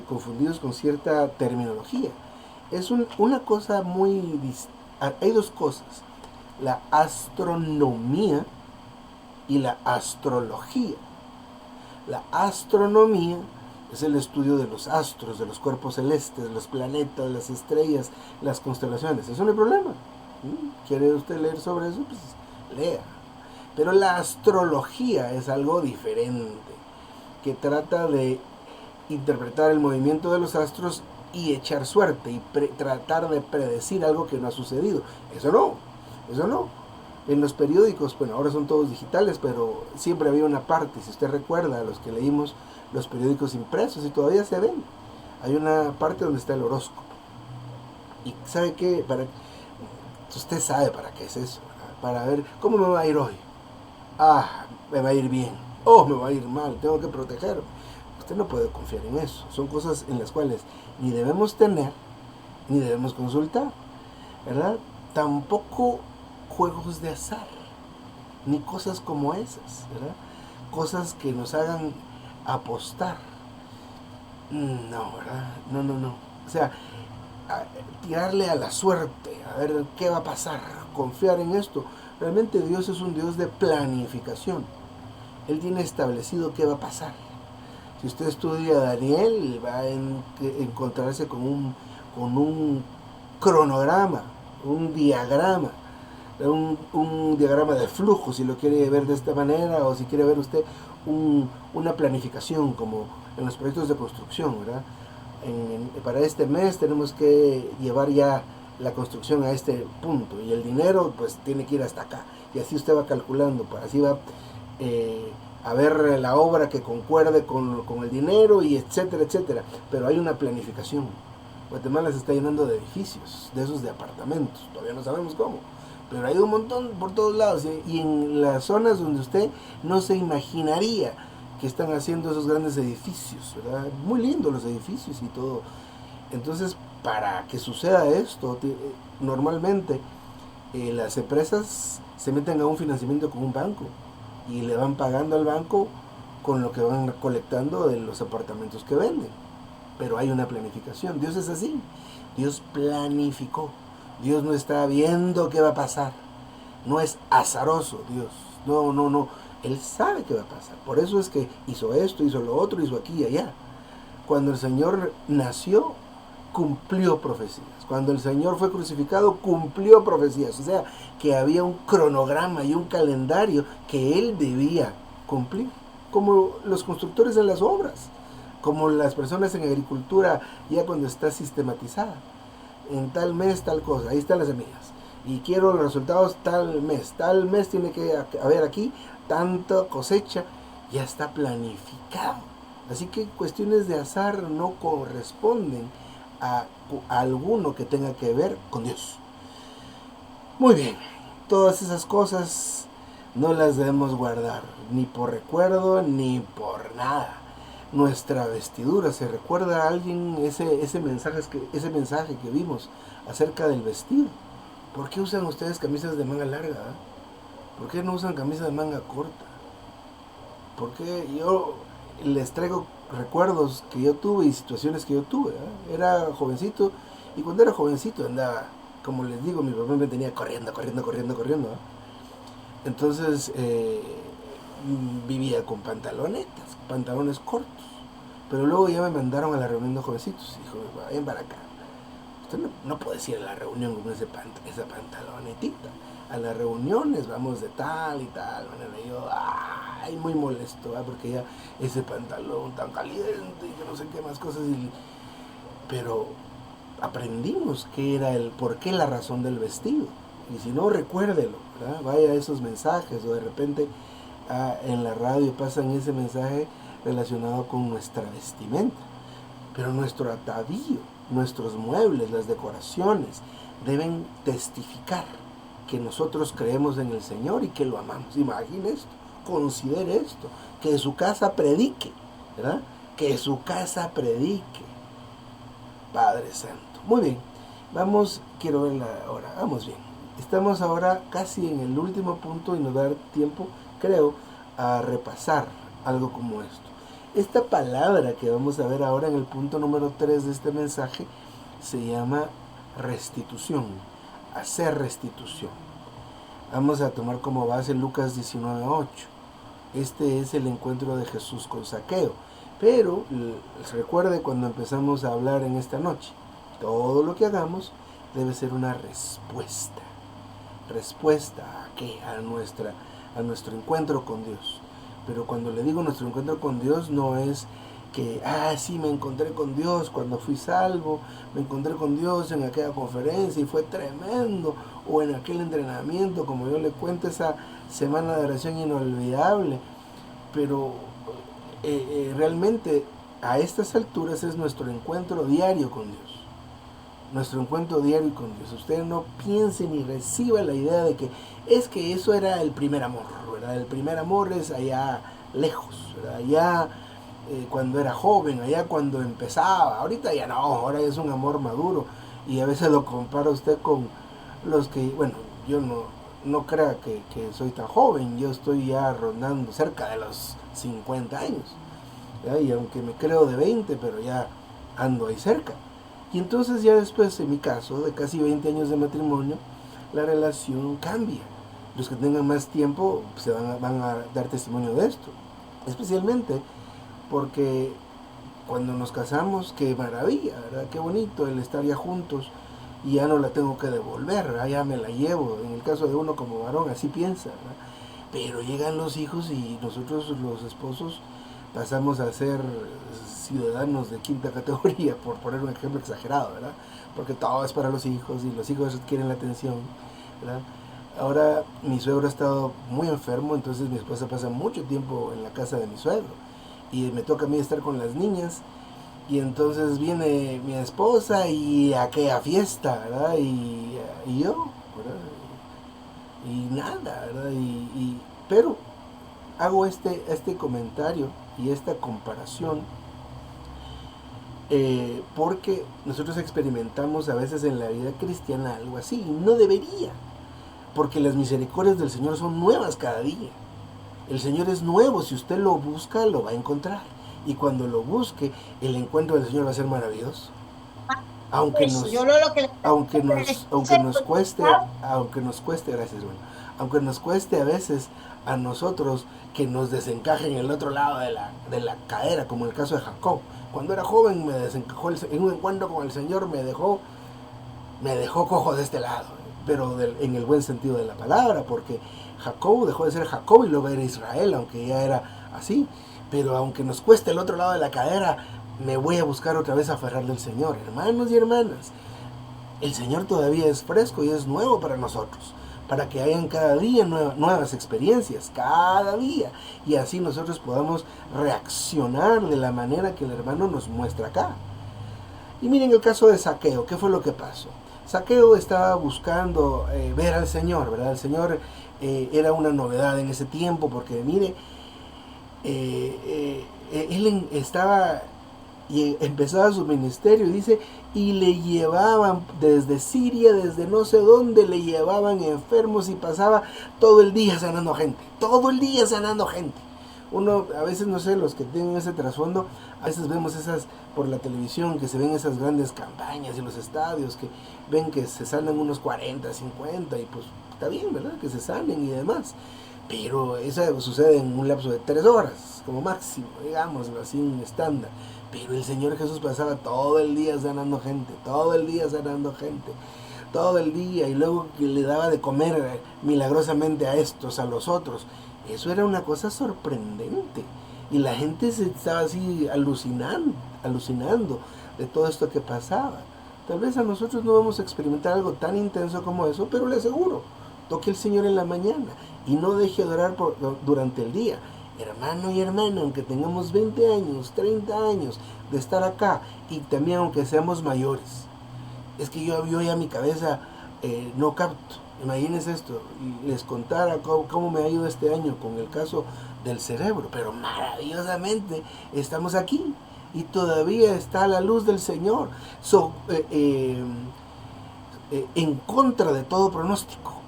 confundidos con cierta terminología. Es una cosa muy... Hay dos cosas. La astronomía y la astrología. La astronomía es el estudio de los astros, de los cuerpos celestes, los planetas, las estrellas, las constelaciones. Eso no hay problema. ¿Quiere usted leer sobre eso? Pues lea. Pero la astrología es algo diferente, que trata de interpretar el movimiento de los astros y echar suerte y tratar de predecir algo que no ha sucedido. Eso no. En los periódicos, bueno, ahora son todos digitales, pero siempre había una parte, si usted recuerda, los que leímos los periódicos impresos y todavía se ven, hay una parte donde está el horóscopo. Y ¿sabe qué? Usted sabe para qué es eso, ¿verdad? Para ver cómo me va a ir hoy. Me va a ir bien. Me va a ir mal, tengo que protegerme. Usted no puede confiar en eso. Son cosas en las cuales ni debemos tener, ni debemos consultar, ¿verdad? Tampoco juegos de azar, ni cosas como esas, ¿verdad? Cosas que nos hagan apostar. No, ¿verdad? No. O sea, tirarle a la suerte, a ver qué va a pasar, confiar en esto. Realmente Dios es un Dios de planificación. Él tiene establecido qué va a pasar. Si usted estudia a Daniel, va a encontrarse con un cronograma, un diagrama, un diagrama de flujo, si lo quiere ver de esta manera, o si quiere ver usted una planificación, como en los proyectos de construcción, ¿verdad? Para este mes tenemos que llevar ya la construcción a este punto, y el dinero pues tiene que ir hasta acá, y así usted va calculando, así va a ver la obra que concuerde con el dinero, y etcétera, pero hay una planificación. Guatemala se está llenando de edificios, de esos de apartamentos, todavía no sabemos cómo, pero hay un montón por todos lados, y en las zonas donde usted no se imaginaría que están haciendo esos grandes edificios, ¿verdad? Muy lindos los edificios y todo. Entonces, para que suceda esto, normalmente las empresas se meten a un financiamiento con un banco y le van pagando al banco con lo que van colectando de los apartamentos que venden. Pero hay una planificación. Dios es así. Dios planificó. Dios no está viendo qué va a pasar. No es azaroso Dios. No. Él sabe qué va a pasar. Por eso es que hizo esto, hizo lo otro, hizo aquí y allá. Cuando el Señor nació, cumplió profecías. Cuando el Señor fue crucificado, cumplió profecías. O sea, que había un cronograma y un calendario que Él debía cumplir. Como los constructores en las obras, como las personas en agricultura, ya cuando está sistematizada. En tal mes, tal cosa, ahí están las semillas. Y quiero los resultados tal mes tiene que haber aquí tanta cosecha, ya está planificado. Así que cuestiones de azar no corresponden a alguno que tenga que ver con Dios. Muy bien, todas esas cosas no las debemos guardar, ni por recuerdo, ni por nada. nuestra vestidura. ¿Se recuerda a alguien ese mensaje que vimos acerca del vestido? ¿Por qué usan ustedes camisas de manga larga? ¿Por qué no usan camisas de manga corta? Porque yo les traigo recuerdos que yo tuve y situaciones que yo tuve. Era jovencito, y cuando era jovencito andaba, como les digo, mi papá me tenía corriendo. Entonces vivía con pantalones cortos. Pero luego ya me mandaron a la reunión de jovencitos. Dijo, vayan para acá. Usted no puede ir a la reunión con esa pantalonetita. A las reuniones vamos de tal y tal manera. Y yo, muy molesto, porque ya ese pantalón tan caliente y que no sé qué más cosas. Pero aprendimos qué era por qué la razón del vestido. Y si no, recuérdelo, ¿verdad? Vaya a esos mensajes, o de repente en la radio pasan ese mensaje relacionado con nuestra vestimenta. Pero nuestro atavío, nuestros muebles, las decoraciones deben testificar que nosotros creemos en el Señor y que lo amamos. Imagine esto, considere esto, que su casa predique, ¿verdad? Que su casa predique. Padre Santo. Muy bien, quiero ver la hora, vamos bien. Estamos ahora casi en el último punto y nos va a dar tiempo, creo, a repasar algo como esto. Esta palabra que vamos a ver ahora en el punto número 3 de este mensaje se llama restitución, hacer restitución. Vamos a tomar como base Lucas 19:8. Este es el encuentro de Jesús con Zaqueo. Pero recuerde cuando empezamos a hablar en esta noche, todo lo que hagamos debe ser una respuesta. ¿Respuesta a qué? A nuestro encuentro con Dios. Pero cuando le digo nuestro encuentro con Dios, no es que, sí, me encontré con Dios cuando fui salvo, me encontré con Dios en aquella conferencia y fue tremendo, o en aquel entrenamiento, como yo le cuento, esa semana de oración inolvidable. Pero realmente a estas alturas es nuestro encuentro diario con Dios. Nuestro encuentro diario con Dios. Usted no piense ni reciba la idea de que eso era el primer amor, ¿verdad? El primer amor es allá lejos, ¿verdad? Allá cuando era joven, allá cuando empezaba. Ahorita ya no, ahora es un amor maduro. Y a veces lo compara usted con los que, bueno, yo no crea que soy tan joven. Yo estoy ya rondando cerca de los 50 años, ¿ya? Y aunque me creo de 20, pero ya ando ahí cerca. Y entonces ya después, en mi caso, de casi 20 años de matrimonio, la relación cambia. Los que tengan más tiempo van a dar testimonio de esto. Especialmente porque cuando nos casamos, qué maravilla, ¿verdad? Qué bonito el estar ya juntos y ya no la tengo que devolver, ¿verdad? Ya me la llevo. En el caso de uno como varón, así piensa, ¿verdad? Pero llegan los hijos y nosotros los esposos pasamos a ser ciudadanos de quinta categoría, por poner un ejemplo exagerado, ¿verdad? Porque todo es para los hijos y los hijos quieren la atención, ¿verdad? Ahora mi suegro ha estado muy enfermo, entonces mi esposa pasa mucho tiempo en la casa de mi suegro y me toca a mí estar con las niñas, y entonces viene mi esposa y aquella fiesta, ¿verdad? Y yo, ¿verdad? Y nada, ¿verdad? Pero hago este comentario y esta comparación porque nosotros experimentamos a veces en la vida cristiana algo así, y no debería, porque las misericordias del Señor son nuevas cada día. El Señor es nuevo, si usted lo busca, lo va a encontrar, y cuando lo busque, el encuentro del Señor va a ser maravilloso. Aunque nos cueste, gracias, bueno, aunque nos cueste a veces a nosotros que nos desencajen el otro lado de la cadera, como en el caso de Jacob. Cuando era joven me desencajó en un encuentro con el Señor, me dejó cojo de este lado, pero en el buen sentido de la palabra, porque Jacob dejó de ser Jacob y luego era Israel, aunque ya era así. Pero aunque nos cueste el otro lado de la cadera, me voy a buscar otra vez aferrar del Señor. Hermanos y hermanas, el Señor todavía es fresco y es nuevo para nosotros, para que hayan cada día nuevas experiencias, cada día, y así nosotros podamos reaccionar de la manera que el hermano nos muestra acá. Y miren el caso de Zaqueo. ¿Qué fue lo que pasó? Zaqueo estaba buscando ver al Señor, ¿verdad? El Señor era una novedad en ese tiempo, porque mire, estaba y empezaba su ministerio y dice, y le llevaban desde Siria, desde no sé dónde, le llevaban enfermos y pasaba todo el día sanando gente, todo el día sanando gente. Uno, a veces, no sé, los que tienen ese trasfondo, a veces vemos esas por la televisión, que se ven esas grandes campañas en los estadios, que ven que se sanan unos 40, 50, y pues está bien, ¿verdad? Que se sanen y demás. Pero eso sucede en un lapso de 3 horas, como máximo, digámoslo así, un estándar. Pero el Señor Jesús pasaba todo el día sanando gente, todo el día sanando gente, todo el día, y luego que le daba de comer milagrosamente a estos, a los otros. Eso era una cosa sorprendente. Y la gente se estaba así alucinando de todo esto que pasaba. Tal vez a nosotros no vamos a experimentar algo tan intenso como eso, pero le aseguro, toque el Señor en la mañana y no deje de orar durante el día. Hermano y hermana, aunque tengamos 20 años, 30 años de estar acá, y también aunque seamos mayores, es que yo ya mi cabeza no capto. Imagínense esto, les contara cómo me ha ido este año con el caso del cerebro, pero maravillosamente estamos aquí y todavía está la luz del Señor en contra de todo pronóstico,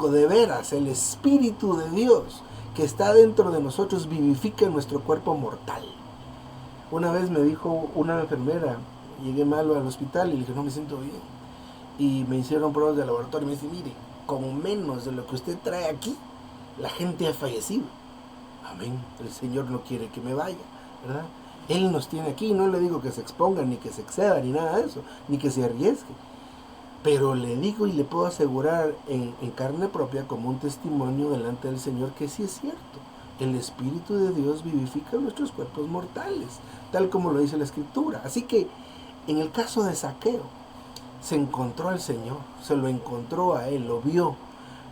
de veras, el Espíritu de Dios que está dentro de nosotros vivifica nuestro cuerpo mortal. Una vez me dijo una enfermera, llegué malo al hospital y le dije, no me siento bien. Y me hicieron pruebas de laboratorio y me dice, mire, con menos de lo que usted trae aquí, la gente ha fallecido. Amén. El Señor no quiere que me vaya, ¿verdad? Él nos tiene aquí, no le digo que se exponga, ni que se exceda, ni nada de eso, ni que se arriesgue. Pero le digo y le puedo asegurar en carne propia, como un testimonio delante del Señor, que sí es cierto. El Espíritu de Dios vivifica nuestros cuerpos mortales, tal como lo dice la Escritura. Así que, en el caso de Zaqueo, se encontró al Señor, se lo encontró a él, lo vio.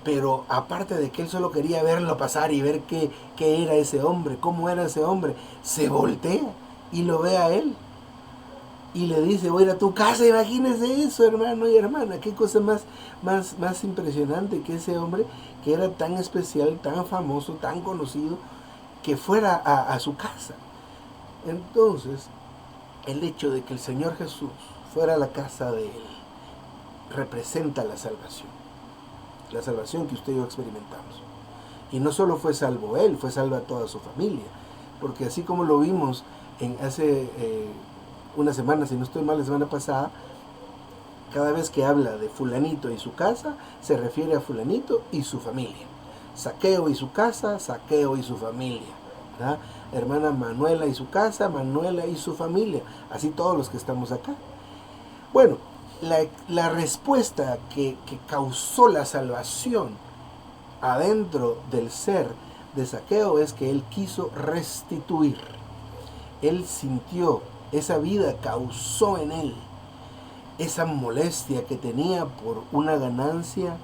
Pero aparte de que él solo quería verlo pasar y ver qué era ese hombre, cómo era ese hombre, se voltea y lo ve a él. Y le dice, voy a ir a tu casa, imagínese eso, hermano y hermana, qué cosa más impresionante que ese hombre, que era tan especial, tan famoso, tan conocido, que fuera a su casa. Entonces, el hecho de que el Señor Jesús fuera a la casa de él, representa la salvación que usted y yo experimentamos. Y no solo fue salvo él, fue salva toda su familia, porque así como lo vimos hace una semana, si no estoy mal, la semana pasada, cada vez que habla de fulanito y su casa, se refiere a fulanito y su familia. Zaqueo y su casa, Zaqueo y su familia, ¿verdad? Hermana Manuela y su casa, Manuela y su familia, así todos los que estamos acá. Bueno, la respuesta que causó la salvación adentro del ser de Zaqueo es que él quiso restituir. Él sintió, esa vida causó en él esa molestia que tenía por una ganancia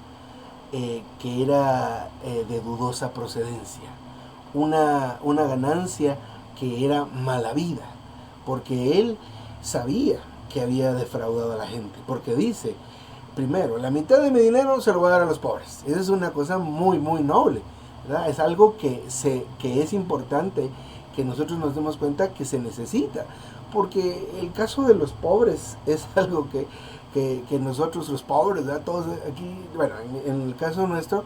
que era de dudosa procedencia, una ganancia que era mala vida, porque él sabía que había defraudado a la gente, porque dice, primero, la mitad de mi dinero se lo voy a dar a los pobres. Esa es una cosa muy, muy noble, ¿verdad? Es algo que es importante que nosotros nos demos cuenta que se necesita, porque el caso de los pobres es algo que nosotros los pobres, ¿verdad? Todos aquí, bueno, en el caso nuestro,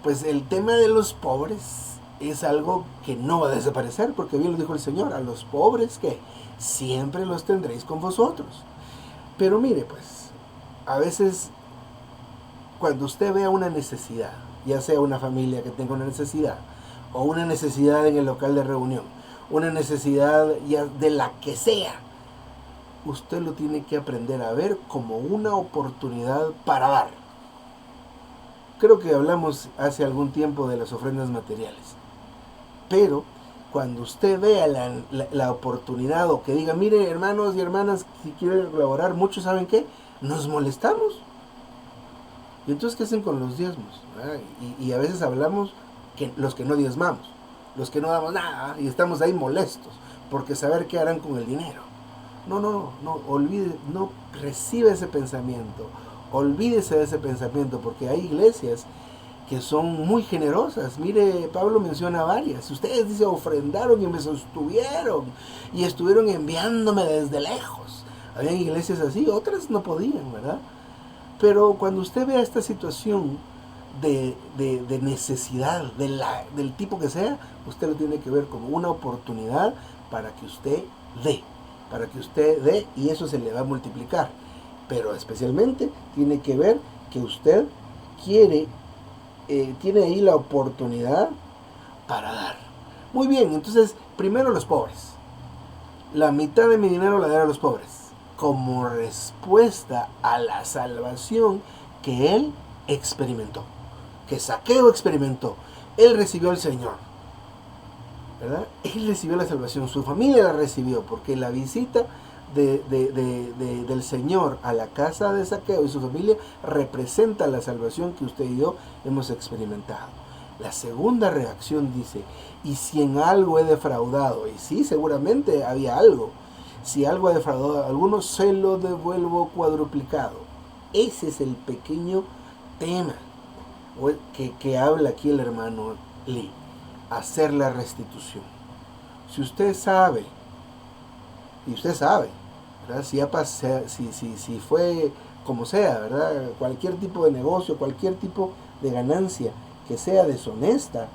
pues el tema de los pobres es algo que no va a desaparecer, porque bien lo dijo el Señor, a los pobres que siempre los tendréis con vosotros. Pero mire, pues, a veces cuando usted vea una necesidad, ya sea una familia que tenga una necesidad, o una necesidad en el local de reunión, una necesidad ya de la que sea, usted lo tiene que aprender a ver como una oportunidad para dar. Creo que hablamos hace algún tiempo de las ofrendas materiales, pero cuando usted vea la oportunidad, o que diga, mire, hermanos y hermanas, si quieren colaborar, muchos, ¿saben qué? Nos molestamos. Y entonces, ¿qué hacen con los diezmos? Y a veces hablamos que los que no diezmamos, los que no damos nada, y estamos ahí molestos, porque saber qué harán con el dinero. No, olvide, no reciba ese pensamiento, olvídese de ese pensamiento, porque hay iglesias que son muy generosas. Mire, Pablo menciona varias. Ustedes, dice, ofrendaron y me sostuvieron y estuvieron enviándome desde lejos. Habían iglesias así, otras no podían, ¿verdad? Pero cuando usted vea esta situación de necesidad, del tipo que sea, usted lo tiene que ver como una oportunidad para que usted dé, y eso se le va a multiplicar. Pero especialmente tiene que ver que usted tiene ahí la oportunidad para dar. Muy bien, entonces, primero los pobres. La mitad de mi dinero la daré a los pobres, como respuesta a la salvación que él experimentó, que Zaqueo experimentó. Él recibió al Señor, ¿verdad? Él recibió la salvación, su familia la recibió, porque la visita del Señor a la casa de Zaqueo y su familia representa la salvación que usted y yo hemos experimentado. La segunda reacción dice, y si en algo he defraudado, y sí, seguramente había algo, si algo he defraudado a algunos, se lo devuelvo cuadruplicado. Ese es el pequeño tema que habla aquí el hermano Lee, hacer la restitución. Si usted sabe, y usted sabe, ¿verdad? Si fue como sea, ¿verdad? Cualquier tipo de negocio, cualquier tipo de ganancia que sea deshonesta,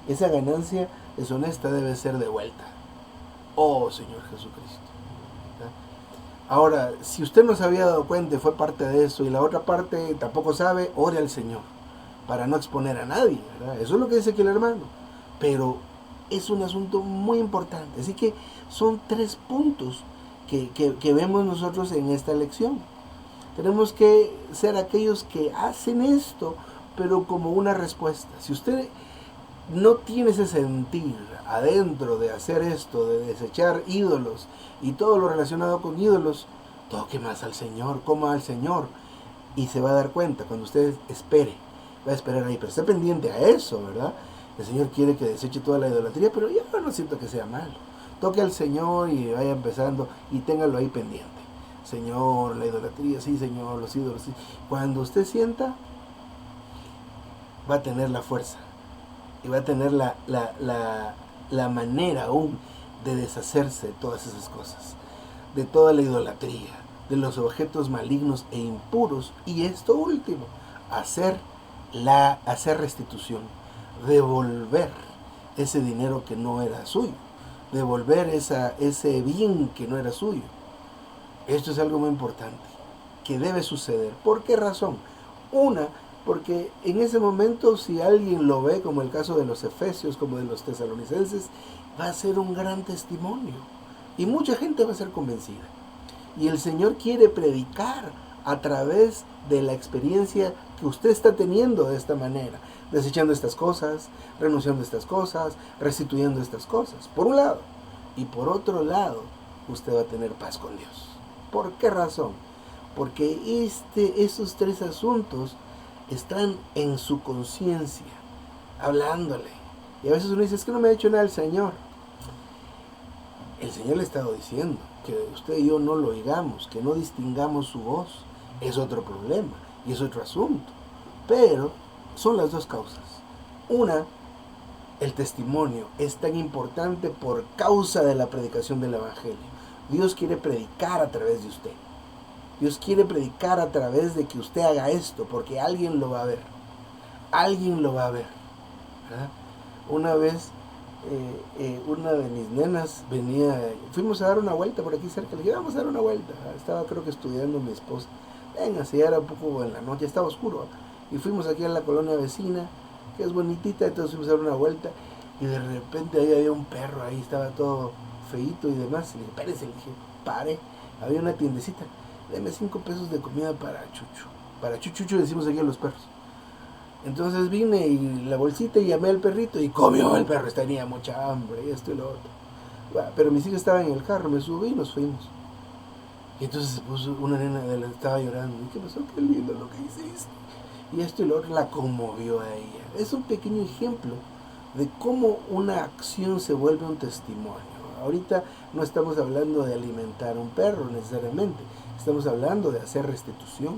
esa ganancia deshonesta debe ser devuelta. Oh Señor Jesucristo. ¿Verdad? Ahora, si usted no se había dado cuenta y fue parte de eso, y la otra parte tampoco sabe, ore al Señor, para no exponer a nadie, ¿verdad? Eso es lo que dice aquí el hermano. Pero es un asunto muy importante. Así que son 3 puntos que vemos nosotros en esta lección. Tenemos que ser aquellos que hacen esto, pero como una respuesta. Si usted no tiene ese sentir adentro de hacer esto, de desechar ídolos y todo lo relacionado con ídolos, toque más al Señor, coma al Señor, y se va a dar cuenta cuando usted espere. Va a esperar ahí, pero esté pendiente a eso, ¿verdad? El Señor quiere que deseche toda la idolatría, pero yo no siento que sea malo. Toque al Señor y vaya empezando y téngalo ahí pendiente. Señor, la idolatría, sí, Señor, los ídolos, sí. Cuando usted sienta, va a tener la fuerza y va a tener la manera aún de deshacerse de todas esas cosas, de toda la idolatría, de los objetos malignos e impuros. Y esto último, hacer restitución, devolver ese dinero que no era suyo, devolver ese bien que no era suyo. Esto es algo muy importante que debe suceder. ¿Por qué razón? Una, porque en ese momento, si alguien lo ve, como el caso de los efesios, como de los tesalonicenses, va a ser un gran testimonio y mucha gente va a ser convencida. Y el Señor quiere predicar a través de la experiencia que usted está teniendo de esta manera, desechando estas cosas, renunciando a estas cosas, restituyendo estas cosas, por un lado. Y por otro lado, usted va a tener paz con Dios. ¿Por qué razón? Porque esos 3 asuntos están en su conciencia, hablándole. Y a veces uno dice, es que no me ha hecho nada el Señor. El Señor le ha estado diciendo que usted y yo no lo oigamos, que no distingamos su voz. Es otro problema y es otro asunto. Pero son las 2 causas. Una, el testimonio es tan importante por causa de la predicación del Evangelio. Dios quiere predicar a través de usted. Dios quiere predicar a través de que usted haga esto, porque alguien lo va a ver. Alguien lo va a ver. ¿Verdad? Una vez, una de mis nenas venía, fuimos a dar una vuelta por aquí cerca. Le dije, vamos a dar una vuelta. Estaba, creo que estudiando mi esposa. Venga, si era un poco en la noche, estaba oscuro. Y fuimos aquí a la colonia vecina, que es bonitita, entonces fuimos a dar una vuelta. Y de repente ahí había un perro, ahí estaba todo feíto y demás. Y le dije, espérese, le dije, pare. Había una tiendecita. Deme 5 pesos de comida para Chucho. Para Chuchucho decimos aquí a los perros. Entonces vine y la bolsita y llamé al perrito y comió el perro. Tenía mucha hambre y esto y lo otro. Bueno, pero mis hijas estaban en el carro, me subí y nos fuimos. Y entonces se puso una nena de la estaba llorando. ¿Y qué pasó? Qué lindo lo que hiciste. Y esto y lo otro la conmovió a ella. Es un pequeño ejemplo de cómo una acción se vuelve un testimonio. Ahorita no estamos hablando de alimentar a un perro necesariamente. Estamos hablando de hacer restitución.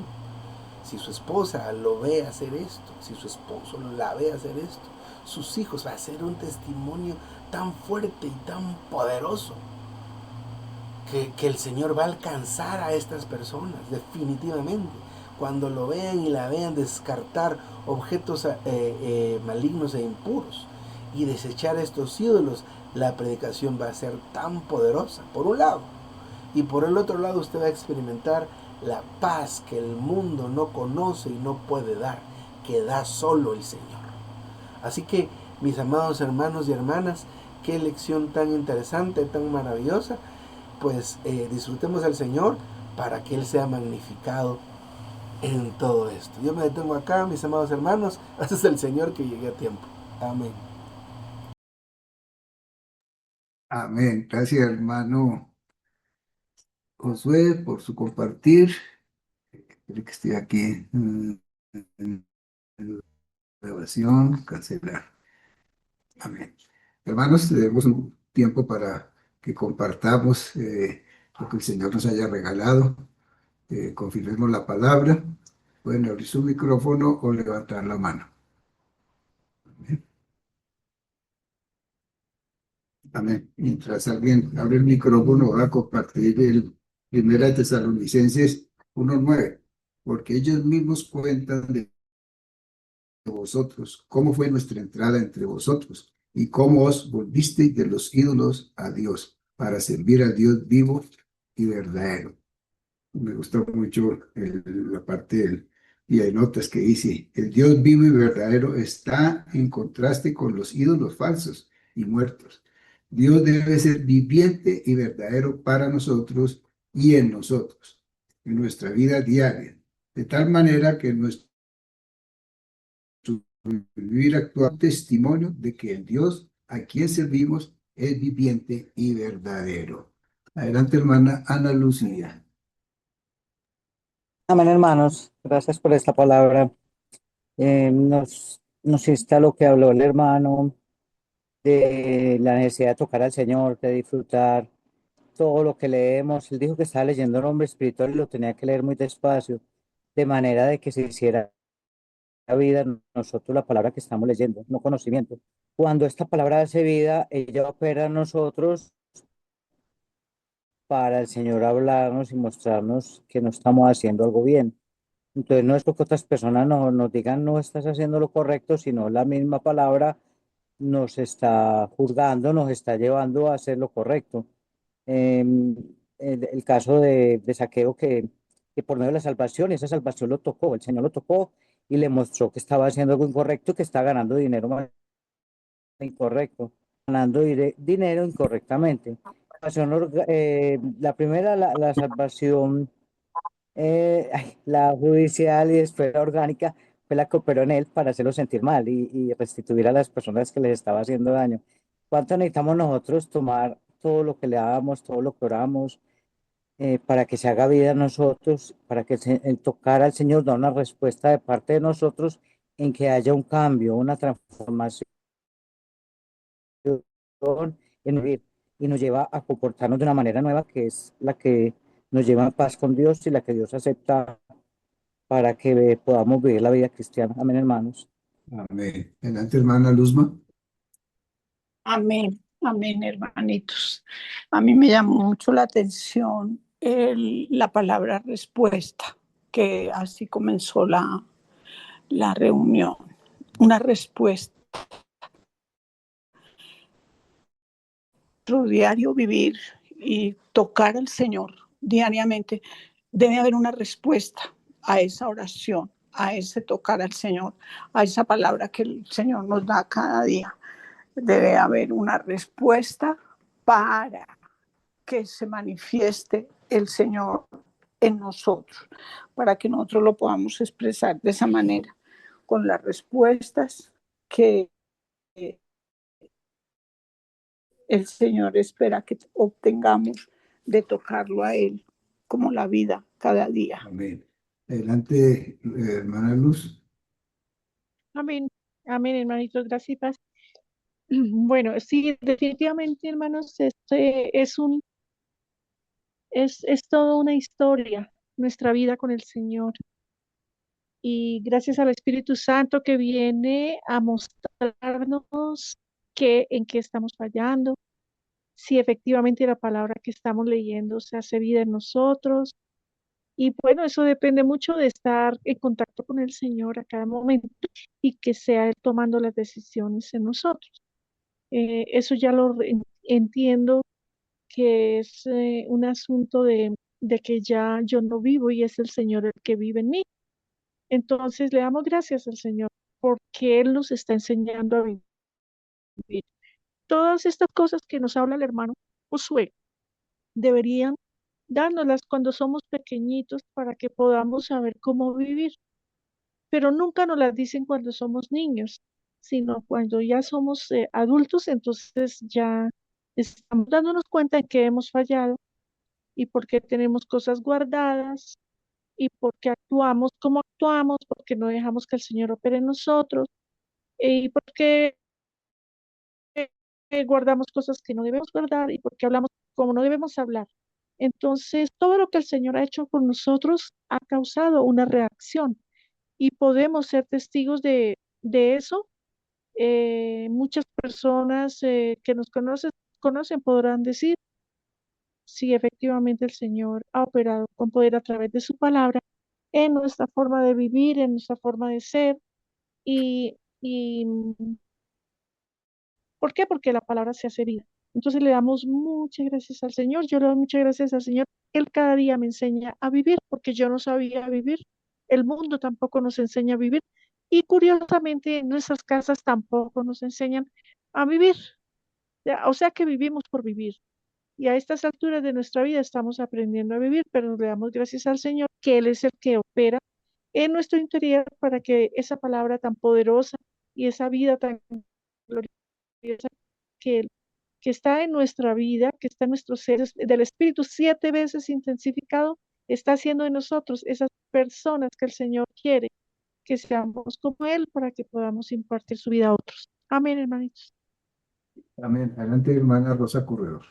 si su esposa lo ve hacer esto, si su esposo la ve hacer esto, sus hijos, va a ser un testimonio tan fuerte y tan poderoso que el Señor va a alcanzar a estas personas, definitivamente. Cuando lo vean y la vean descartar objetos malignos e impuros y desechar estos ídolos, la predicación va a ser tan poderosa, por un lado. Y por el otro lado usted va a experimentar la paz que el mundo no conoce y no puede dar, que da solo el Señor. Así que, mis amados hermanos y hermanas, qué lección tan interesante, tan maravillosa. Pues disfrutemos al Señor para que Él sea magnificado en todo esto. Yo me detengo acá, mis amados hermanos. Gracias al Señor que llegué a tiempo. Amén. Amén. Gracias, hermano Josué, por su compartir. Creo que estoy aquí en grabación, cancelar. Amén. Hermanos, tenemos un tiempo para que compartamos lo que el Señor nos haya regalado. Confirmemos la palabra. Pueden abrir su micrófono o levantar la mano. Amén. Amén. Mientras alguien abre el micrófono, va a compartir el Primera de Tesalonicenses 1:9, porque ellos mismos cuentan de vosotros, cómo fue nuestra entrada entre vosotros y cómo os volvisteis de los ídolos a Dios para servir al Dios vivo y verdadero. Me gustó mucho la parte y hay notas que dice, el Dios vivo y verdadero está en contraste con los ídolos falsos y muertos. Dios debe ser viviente y verdadero para nosotros y en nosotros, en nuestra vida diaria, de tal manera que nuestro vivir actual testimonio de que el Dios a quien servimos es viviente y verdadero. Adelante, hermana Ana Lucía. Amén, hermanos. Gracias por esta palabra. Nos insta lo que habló el hermano de la necesidad de tocar al Señor, de disfrutar todo lo que leemos. Él dijo que estaba leyendo un hombre espiritual y lo tenía que leer muy despacio, de manera de que se hiciera vida en nosotros la palabra que estamos leyendo, no conocimiento. Cuando esta palabra hace vida, ella opera en nosotros para el Señor hablarnos y mostrarnos que no estamos haciendo algo bien. Entonces no es porque otras personas nos digan no estás haciendo lo correcto, sino la misma palabra nos está juzgando, nos está llevando a hacer lo correcto. El caso de Saqueo que por medio de la salvación, esa salvación lo tocó, el Señor lo tocó y le mostró que estaba haciendo algo incorrecto, que estaba ganando dinero incorrecto, ganando dinero incorrectamente. La primera, la salvación la judicial y después la orgánica fue la que operó en él para hacerlo sentir mal y restituir a las personas que les estaba haciendo daño. ¿Cuánto necesitamos nosotros tomar todo lo que le damos, todo lo que oramos, para que se haga vida en nosotros, para que el tocar al Señor da una respuesta de parte de nosotros en que haya un cambio, una transformación en vivir y nos lleva a comportarnos de una manera nueva que es la que nos lleva en paz con Dios y la que Dios acepta para que podamos vivir la vida cristiana. Amén, hermanos. Amén. Adelante, hermana Luzma. Amén, amén, hermanitos. A mí me llamó mucho la atención la palabra respuesta, que así comenzó la reunión. Una respuesta. Nuestro diario vivir y tocar al Señor diariamente, debe haber una respuesta a esa oración, a ese tocar al Señor, a esa palabra que el Señor nos da cada día. Debe haber una respuesta para que se manifieste el Señor en nosotros, para que nosotros lo podamos expresar de esa manera, con las respuestas que el Señor espera que obtengamos de tocarlo a Él, como la vida cada día. Amén. Adelante, hermana Luz. Amén, amén, hermanitos, gracias y paz. Bueno, sí, definitivamente, hermanos, es toda una historia, nuestra vida con el Señor. y gracias al Espíritu Santo que viene a mostrarnos en qué estamos fallando, si efectivamente la palabra que estamos leyendo se hace vida en nosotros. Y bueno, eso depende mucho de estar en contacto con el Señor a cada momento y que sea Él tomando las decisiones en nosotros. Eso ya entiendo que es un asunto de que ya yo no vivo y es el Señor el que vive en mí. Entonces le damos gracias al Señor porque Él nos está enseñando a vivir. Todas estas cosas que nos habla el hermano Josué deberían dárnoslas cuando somos pequeñitos para que podamos saber cómo vivir, pero nunca nos las dicen cuando somos niños, sino cuando ya somos adultos, entonces ya estamos dándonos cuenta en que hemos fallado y por qué tenemos cosas guardadas y por qué actuamos como actuamos, porque no dejamos que el Señor opere en nosotros y por qué guardamos cosas que no debemos guardar y por qué hablamos como no debemos hablar. Entonces, todo lo que el Señor ha hecho por nosotros ha causado una reacción y podemos ser testigos de eso. Muchas personas que nos conocen podrán decir si efectivamente el Señor ha operado con poder a través de su palabra en nuestra forma de vivir, en nuestra forma de ser. Y ¿por qué? Porque la palabra se hace vida. Entonces le damos muchas gracias al Señor. Yo le doy muchas gracias al Señor. Él cada día me enseña a vivir porque yo no sabía vivir. El mundo tampoco nos enseña a vivir. Y curiosamente en nuestras casas tampoco nos enseñan a vivir. O sea que vivimos por vivir. Y a estas alturas de nuestra vida estamos aprendiendo a vivir, pero le damos gracias al Señor que Él es el que opera en nuestro interior para que esa palabra tan poderosa y esa vida tan gloriosa que, que está en nuestra vida, que está en nuestros seres, del Espíritu 7 veces intensificado, está haciendo en nosotros esas personas que el Señor quiere que seamos como Él para que podamos impartir su vida a otros. Amén, hermanitos. Amén. Adelante, hermana Rosa Corredor.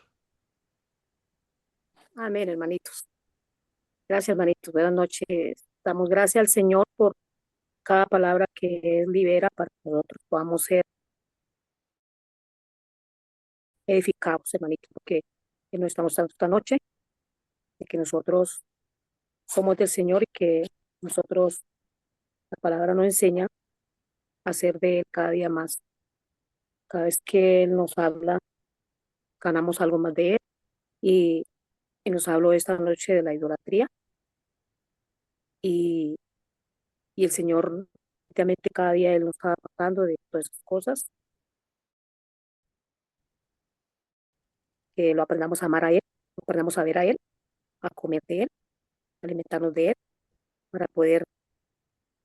Amén, hermanitos. Gracias, hermanitos. Buenas noches. Damos gracias al Señor por cada palabra que Él libera para que nosotros podamos ser edificados, hermanitos, porque no estamos tanto esta noche, de que nosotros somos del Señor y que nosotros, la palabra nos enseña a ser de Él cada día más. Cada vez que Él nos habla, ganamos algo más de Él y, nos habló esta noche de la idolatría y, el Señor, obviamente cada día Él nos está apartando de todas esas cosas, que lo aprendamos a amar a Él, lo aprendamos a ver a Él, a comer de Él, a alimentarnos de Él, para poder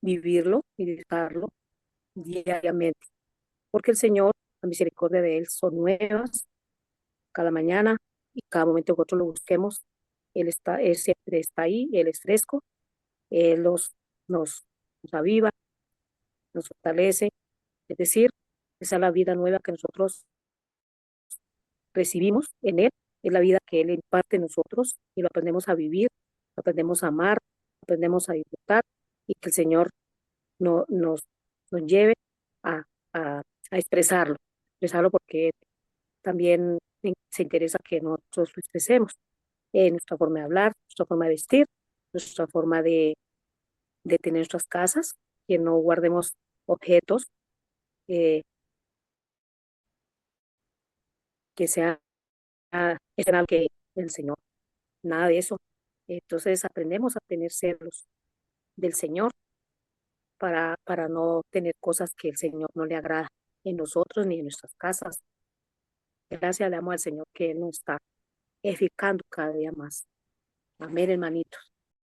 vivirlo y disfrutarlo diariamente. Porque el Señor, la misericordia de Él son nuevas cada mañana y cada momento que nosotros lo busquemos, Él siempre está ahí, Él es fresco, Él nos aviva, nos fortalece, es decir, esa es la vida nueva que nosotros recibimos en Él, es la vida que Él imparte en nosotros y lo aprendemos a vivir, lo aprendemos a amar, aprendemos a disfrutar y que el Señor nos lleve a, expresarlo porque también se interesa que nosotros lo expresemos en nuestra forma de hablar, nuestra forma de vestir, nuestra forma de tener nuestras casas, que no guardemos objetos que sean algo que el Señor, nada de eso. Entonces aprendemos a tener celos del Señor para no tener cosas que el Señor no le agrada en nosotros ni en nuestras casas. Gracias le damos al Señor que Él nos está edificando cada día más. Amén, hermanitos.